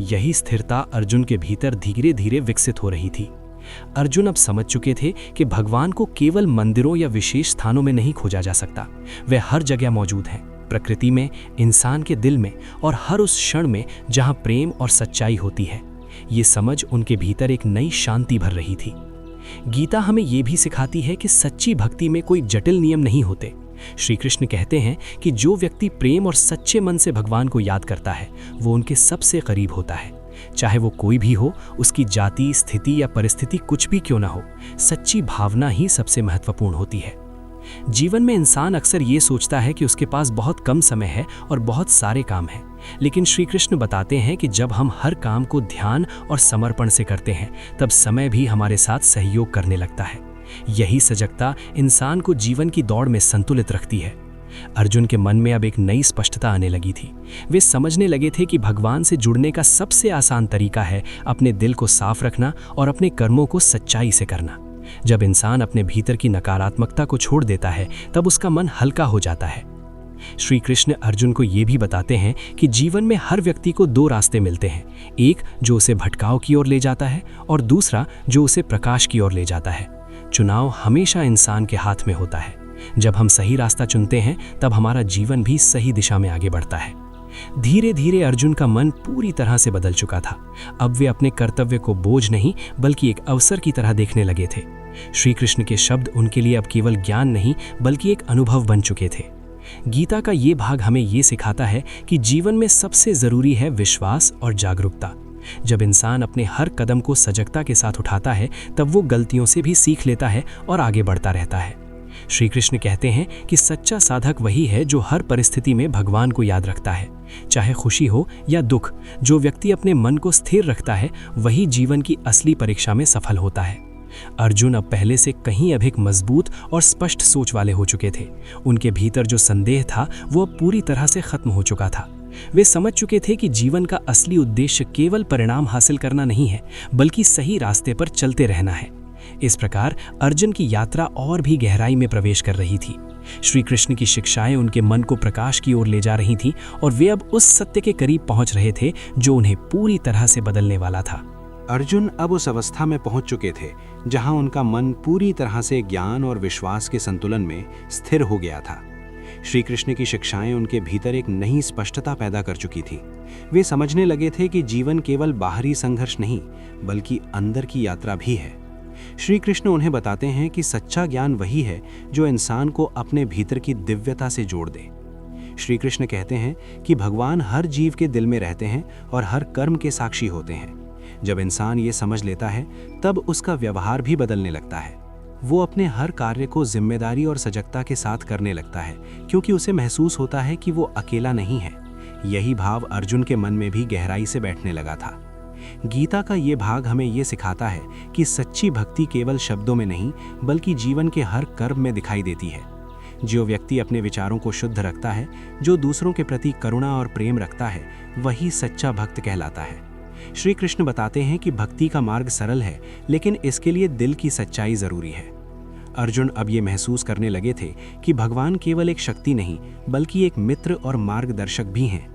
यही स्थिरता अर्जुन के भीतर धीरे धीरे विकसित हो रही थी। अर्जुन अब समझ चुके थे कि भगवान को केवल मंदिरों या विशेष स्थानों में नहीं खोजा जा सकता, वे हर जगह मौजूद हैं, प्रकृति में, इंसान के दिल में और हर उस क्षण में जहां प्रेम और सच्चाई होती है। ये समझ उनके भीतर एक नई शांति भर रही थी। गीता हमें ये भी सिखाती है कि सच्ची भक्ति में कोई जटिल नियम नहीं होते। श्री कृष्ण कहते हैं कि जो व्यक्ति प्रेम और सच्चे मन से भगवान को याद करता है, वो उनके सबसे करीब होता है। चाहे वो कोई भी हो, उसकी जाति, स्थिति या परिस्थिति कुछ भी क्यों ना हो, सच्ची भावना ही सबसे महत्वपूर्ण होती है। जीवन में इंसान अक्सर ये सोचता है कि उसके पास बहुत कम समय है और बहुत सारे काम हैं, लेकिन श्री कृष्ण बताते हैं कि जब हम हर काम को ध्यान और समर्पण से करते हैं, तब समय भी हमारे साथ सहयोग करने लगता है। यही सजगता इंसान को जीवन की दौड़ में संतुलित रखती है। अर्जुन के मन में अब एक नई स्पष्टता आने लगी थी। वे समझने लगे थे कि भगवान से जुड़ने का सबसे आसान तरीका है अपने दिल को साफ रखना और अपने कर्मों को सच्चाई से करना। जब इंसान अपने भीतर की नकारात्मकता को छोड़ देता है, तब उसका मन हल्का हो जाता है। श्री कृष्ण अर्जुन को ये भी बताते हैं कि जीवन में हर व्यक्ति को दो रास्ते मिलते हैं, एक जो उसे भटकाव की ओर ले जाता है और दूसरा जो उसे प्रकाश की ओर ले जाता है। चुनाव हमेशा इंसान के हाथ में होता है। जब हम सही रास्ता चुनते हैं, तब हमारा जीवन भी सही दिशा में आगे बढ़ता है। धीरे धीरे अर्जुन का मन पूरी तरह से बदल चुका था। अब वे अपने कर्तव्य को बोझ नहीं, बल्कि एक अवसर की तरह देखने लगे थे। श्री कृष्ण के शब्द उनके लिए अब केवल ज्ञान नहीं, बल्कि एक अनुभव बन चुके थे। गीता का ये भाग हमें ये सिखाता है कि जीवन में सबसे जरूरी है विश्वास और जागरूकता। जब इंसान अपने हर कदम को सजगता के साथ उठाता है, तब वो गलतियों से भी सीख लेता है और आगे बढ़ता रहता है। श्री कृष्ण कहते हैं कि सच्चा साधक वही है जो हर परिस्थिति में भगवान को याद रखता है, चाहे खुशी हो या दुख। जो व्यक्ति अपने मन को स्थिर रखता है, वही जीवन की असली परीक्षा में सफल होता है। अर्जुन अब पहले से कहीं अधिक मजबूत और स्पष्ट सोच वाले हो चुके थे। उनके भीतर जो संदेह था, वो अब पूरी तरह से खत्म हो चुका था। वे समझ चुके थे कि जीवन का असली उद्देश्य केवल परिणाम हासिल करना नहीं है, बल्कि सही रास्ते पर चलते रहना है। इस प्रकार अर्जुन की यात्रा और भी गहराई में प्रवेश कर रही थी। श्री कृष्ण की शिक्षाएं उनके मन को प्रकाश की ओर ले जा रही थीं और वे अब उस सत्य के करीब पहुंच रहे थे जो उन्हें पूरी तरह से बदलने वाला था। अर्जुन अब उस अवस्था में पहुंच चुके थे जहां उनका मन पूरी तरह से ज्ञान और विश्वास के संतुलन में स्थिर हो गया था। श्री कृष्ण की शिक्षाएं उनके भीतर एक नई स्पष्टता पैदा कर चुकी थी। वे समझने लगे थे कि जीवन केवल बाहरी संघर्ष नहीं, बल्कि अंदर की यात्रा भी है। श्री कृष्ण उन्हें बताते हैं कि सच्चा ज्ञान वही है जो इंसान को अपने भीतर की दिव्यता से जोड़ दे। श्री कृष्ण कहते हैं कि भगवान हर जीव के दिल में रहते हैं और हर कर्म के साक्षी होते हैं। जब इंसान ये समझ लेता है, तब उसका व्यवहार भी बदलने लगता है। वो अपने हर कार्य को जिम्मेदारी और सजगता के साथ करने लगता है, क्योंकि उसे महसूस होता है कि वो अकेला नहीं है। यही भाव अर्जुन के मन में भी गहराई से बैठने लगा था। गीता का ये भाग हमें ये सिखाता है कि सच्ची भक्ति केवल शब्दों में नहीं, बल्कि जीवन के हर कर्म में दिखाई देती है। जो व्यक्ति अपने विचारों को शुद्ध रखता है, जो दूसरों के प्रति करुणा और प्रेम रखता है, वही सच्चा भक्त कहलाता है। श्री कृष्ण बताते हैं कि भक्ति का मार्ग सरल है, लेकिन इसके लिए दिल की सच्चाई जरूरी है। अर्जुन अब ये महसूस करने लगे थे कि भगवान केवल एक शक्ति नहीं, बल्कि एक मित्र और मार्गदर्शक भी हैं।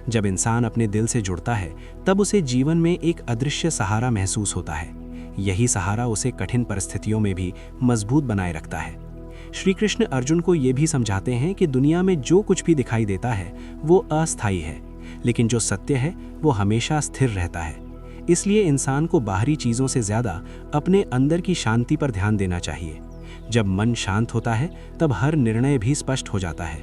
जब इंसान अपने दिल से जुड़ता है, तब उसे जीवन में एक अदृश्य सहारा महसूस होता है। यही सहारा उसे कठिन परिस्थितियों में भी मजबूत बनाए रखता है। श्री कृष्ण अर्जुन को ये भी समझाते हैं कि दुनिया में जो कुछ भी दिखाई देता है, वो अस्थायी है, लेकिन जो सत्य है वो हमेशा स्थिर रहता है। इसलिए इंसान को बाहरी चीज़ों से ज़्यादा अपने अंदर की शांति पर ध्यान देना चाहिए। जब मन शांत होता है, तब हर निर्णय भी स्पष्ट हो जाता है।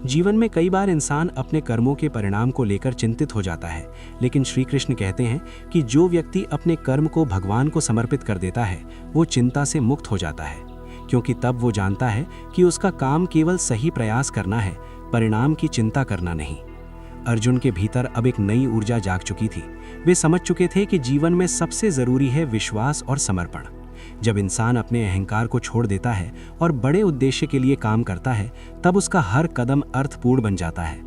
जीवन में कई बार इंसान अपने कर्मों के परिणाम को लेकर चिंतित हो जाता है, लेकिन श्री कृष्ण कहते हैं कि जो व्यक्ति अपने कर्म को भगवान को समर्पित कर देता है वो चिंता से मुक्त हो जाता है, क्योंकि तब वो जानता है कि उसका काम केवल सही प्रयास करना है, परिणाम की चिंता करना नहीं। अर्जुन के भीतर अब एक नई ऊर्जा जाग चुकी थी। वे समझ चुके थे कि जीवन में सबसे जरूरी है विश्वास और समर्पण। जब इंसान अपने अहंकार को छोड़ देता है और बड़े उद्देश्य के लिए काम करता है, तब उसका हर कदम अर्थपूर्ण बन जाता है।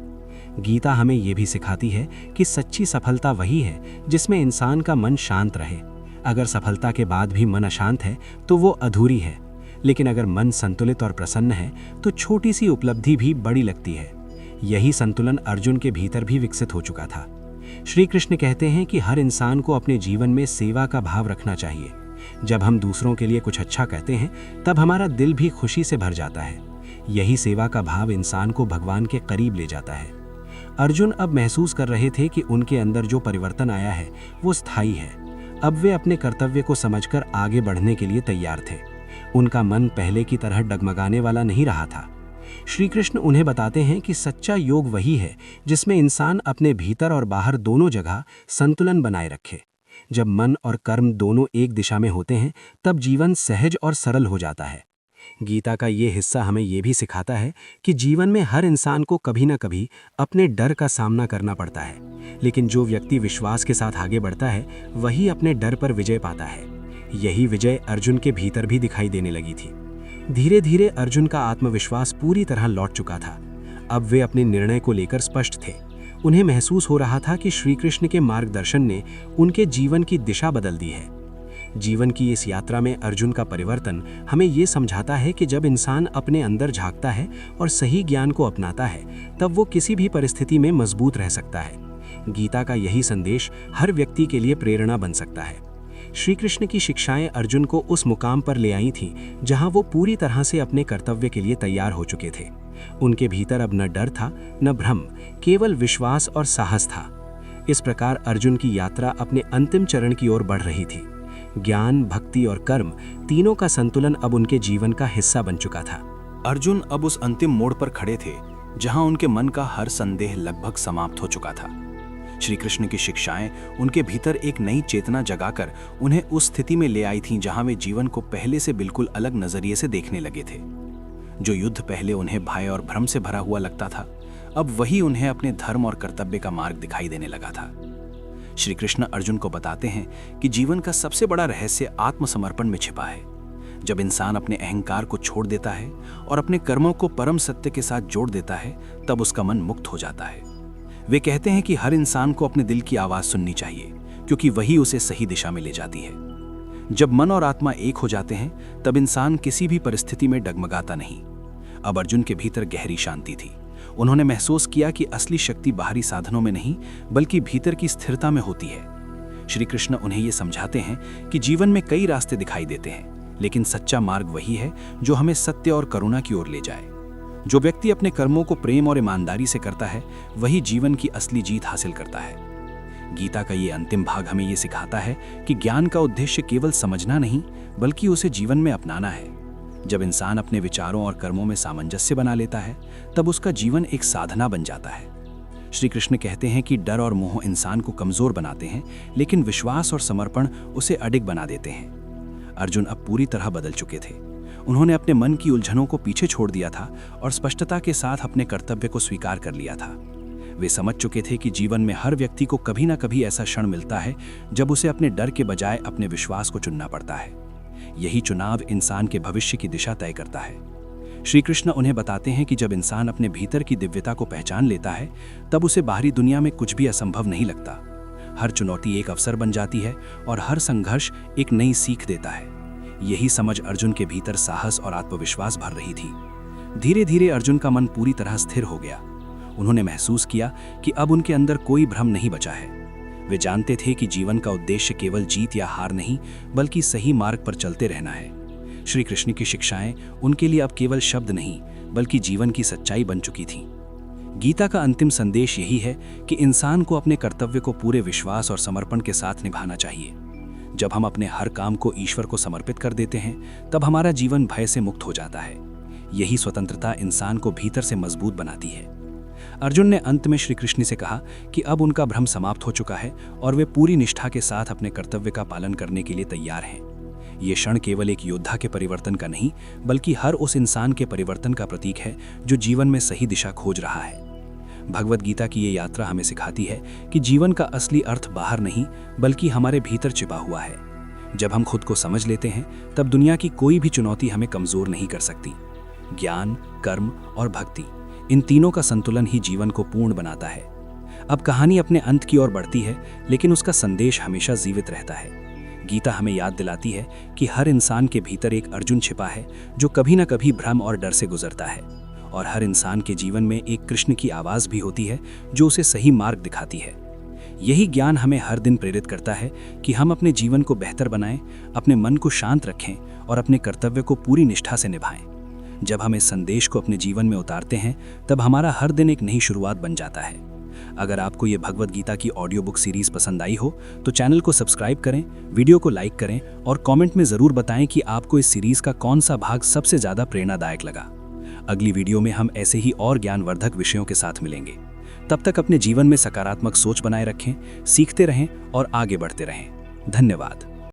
गीता हमें ये भी सिखाती है कि सच्ची सफलता वही है जिसमें इंसान का मन शांत रहे। अगर सफलता के बाद भी मन अशांत है तो वो अधूरी है, लेकिन अगर मन संतुलित और प्रसन्न है तो छोटी सी उपलब्धि भी बड़ी लगती है। यही संतुलन अर्जुन के भीतर भी विकसित हो चुका था। श्री कृष्ण कहते हैं कि हर इंसान को अपने जीवन में सेवा का भाव रखना चाहिए। जब हम दूसरों के लिए कुछ अच्छा कहते हैं तब हमारा दिल भी खुशी से भर जाता है। यही सेवा का भाव इंसान को भगवान के करीब ले जाता है। अर्जुन अब महसूस कर रहे थे कि उनके अंदर जो परिवर्तन आया है वो स्थायी है। अब वे अपने कर्तव्य को समझकर आगे बढ़ने के लिए तैयार थे। उनका मन पहले की तरह डगमगाने वाला नहीं रहा था। श्री कृष्ण उन्हें बताते हैं कि सच्चा योग वही है जिसमें इंसान अपने भीतर और बाहर दोनों जगह संतुलन बनाए रखे। जब मन और कर्म दोनों एक दिशा में होते हैं तब जीवन सहज और सरल हो जाता है। गीता का ये हिस्सा हमें ये भी सिखाता है कि जीवन में हर इंसान को कभी न कभी अपने डर का सामना करना पड़ता है, लेकिन जो व्यक्ति विश्वास के साथ आगे बढ़ता है वही अपने डर पर विजय पाता है। यही विजय अर्जुन के भीतर भी दिखाई देने लगी थी। धीरे धीरे अर्जुन का आत्मविश्वास पूरी तरह लौट चुका था। अब वे अपने निर्णय को लेकर स्पष्ट थे। उन्हें महसूस हो रहा था कि श्री कृष्ण के मार्गदर्शन ने उनके जीवन की दिशा बदल दी है। जीवन की इस यात्रा में अर्जुन का परिवर्तन हमें ये समझाता है कि जब इंसान अपने अंदर झांकता है और सही ज्ञान को अपनाता है तब वो किसी भी परिस्थिति में मजबूत रह सकता है। गीता का यही संदेश हर व्यक्ति के लिए प्रेरणा बन सकता है। श्री कृष्ण की शिक्षाएं अर्जुन को उस मुकाम पर ले आई थीं जहां वो पूरी तरह से अपने कर्तव्य के लिए तैयार हो चुके थे। उनके भीतर अब न डर था न भ्रम, केवल विश्वास और साहस था। इस प्रकार अर्जुन की यात्रा अपने अंतिम चरण की ओर बढ़ रही थी। ज्ञान, भक्ति और कर्म तीनों का संतुलन अब उनके जीवन का हिस्सा बन चुका था। अर्जुन अब उस अंतिम मोड़ पर खड़े थे जहां उनके मन का हर संदेह लगभग समाप्त हो चुका था। श्री कृष्ण की शिक्षाएं उनके भीतर एक नई चेतना जगाकर उन्हें उस स्थिति में ले आई थीं जहां वे जीवन को पहले से बिल्कुल अलग नजरिए से देखने लगे थे। जो युद्ध पहले उन्हें भय और भ्रम से भरा हुआ लगता था, अब वही उन्हें अपने धर्म और कर्तव्य का मार्ग दिखाई देने लगा था। श्री कृष्ण अर्जुन को बताते हैं कि जीवन का सबसे बड़ा रहस्य आत्मसमर्पण में छिपा है। जब इंसान अपने अहंकार को छोड़ देता है और अपने कर्मों को परम सत्य के साथ जोड़ देता है, तब उसका मन मुक्त हो जाता है। वे कहते हैं कि हर इंसान को अपने दिल की आवाज सुननी चाहिए, क्योंकि वही उसे सही दिशा में ले जाती है। जब मन और आत्मा एक हो जाते हैं, तब इंसान किसी भी परिस्थिति में डगमगाता नहीं। अब अर्जुन के भीतर गहरी शांति थी। उन्होंने महसूस किया कि असली शक्ति बाहरी साधनों में नहीं, बल्कि भीतर की स्थिरता में होती है। श्री कृष्ण उन्हें ये समझाते हैं कि जीवन में कई रास्ते दिखाई देते हैं, लेकिन सच्चा मार्ग वही है जो हमें सत्य और करुणा की ओर ले जाए। जो व्यक्ति अपने कर्मों को प्रेम और ईमानदारी से करता है, वही जीवन की असली जीत हासिल करता है। गीता का ये अंतिम भाग हमें ये सिखाता है कि ज्ञान का उद्देश्य केवल समझना नहीं, बल्कि उसे जीवन में अपनाना है। जब इंसान अपने विचारों और कर्मों में सामंजस्य बना लेता है, तब उसका जीवन एक साधना बन जाता है। श्री कृष्ण कहते हैं कि डर और मोह इंसान को कमजोर बनाते हैं, लेकिन विश्वास और समर्पण उसे अडिग बना देते हैं। अर्जुन अब पूरी तरह बदल चुके थे। उन्होंने अपने मन की उलझनों को पीछे छोड़ दिया था और स्पष्टता के साथ अपने कर्तव्य को स्वीकार कर लिया था। वे समझ चुके थे कि जीवन में हर व्यक्ति को कभी ना कभी ऐसा क्षण मिलता है जब उसे अपने डर के बजाय अपने विश्वास को चुनना पड़ता है। यही चुनाव इंसान के भविष्य की दिशा तय करता है। श्री कृष्ण उन्हें बताते हैं कि जब इंसान अपने भीतर की दिव्यता को पहचान लेता है, तब उसे बाहरी दुनिया में कुछ भी असंभव नहीं लगता। हर चुनौती एक अवसर बन जाती है और हर संघर्ष एक नई सीख देता है। यही समझ अर्जुन के भीतर साहस और आत्मविश्वास भर रही थी। धीरे धीरे अर्जुन का मन पूरी तरह स्थिर हो गया। उन्होंने महसूस किया कि अब उनके अंदर कोई भ्रम नहीं बचा है। वे जानते थे कि जीवन का उद्देश्य केवल जीत या हार नहीं, बल्कि सही मार्ग पर चलते रहना है। श्री कृष्ण की शिक्षाएं उनके लिए अब केवल शब्द नहीं, बल्कि जीवन की सच्चाई बन चुकी थीं। गीता का अंतिम संदेश यही है कि इंसान को अपने कर्तव्य को पूरे विश्वास और समर्पण के साथ निभाना चाहिए। जब हम अपने हर काम को ईश्वर को समर्पित कर देते हैं, तब हमारा जीवन भय से मुक्त हो जाता है। यही स्वतंत्रता इंसान को भीतर से मजबूत बनाती है। अर्जुन ने अंत में श्री कृष्ण से कहा कि अब उनका भ्रम समाप्त हो चुका है और वे पूरी निष्ठा के साथ अपने कर्तव्य का पालन करने के लिए तैयार हैं। ये क्षण केवल एक योद्धा के परिवर्तन का नहीं, बल्कि हर उस इंसान के परिवर्तन का प्रतीक है जो जीवन में सही दिशा खोज रहा है। भगवद गीता की ये यात्रा हमें सिखाती है कि जीवन का असली अर्थ बाहर नहीं, बल्कि हमारे भीतर छिपा हुआ है। जब हम खुद को समझ लेते हैं, तब दुनिया की कोई भी चुनौती हमें कमजोर नहीं कर सकती। ज्ञान, कर्म और भक्ति, इन तीनों का संतुलन ही जीवन को पूर्ण बनाता है। अब कहानी अपने अंत की ओर बढ़ती है, लेकिन उसका संदेश हमेशा जीवित रहता है। गीता हमें याद दिलाती है कि हर इंसान के भीतर एक अर्जुन छिपा है जो कभी न कभी भ्रम और डर से गुजरता है, और हर इंसान के जीवन में एक कृष्ण की आवाज भी होती है जो उसे सही मार्ग दिखाती है। यही ज्ञान हमें हर दिन प्रेरित करता है कि हम अपने जीवन को बेहतर बनाएं, अपने मन को शांत रखें और अपने कर्तव्य को पूरी निष्ठा से निभाएं। जब हम इस संदेश को अपने जीवन में उतारते हैं, तब हमारा हर दिन एक नई शुरुआत बन जाता है। अगर आपको ये भगवद गीता की ऑडियो बुक सीरीज पसंद आई हो तो चैनल को सब्सक्राइब करें, वीडियो को लाइक करें और कमेंट में ज़रूर बताएं कि आपको इस सीरीज का कौन सा भाग सबसे ज़्यादा प्रेरणादायक लगा। अगली वीडियो में हम ऐसे ही और ज्ञानवर्धक विषयों के साथ मिलेंगे। तब तक अपने जीवन में सकारात्मक सोच बनाए रखें, सीखते रहें और आगे बढ़ते रहें। धन्यवाद।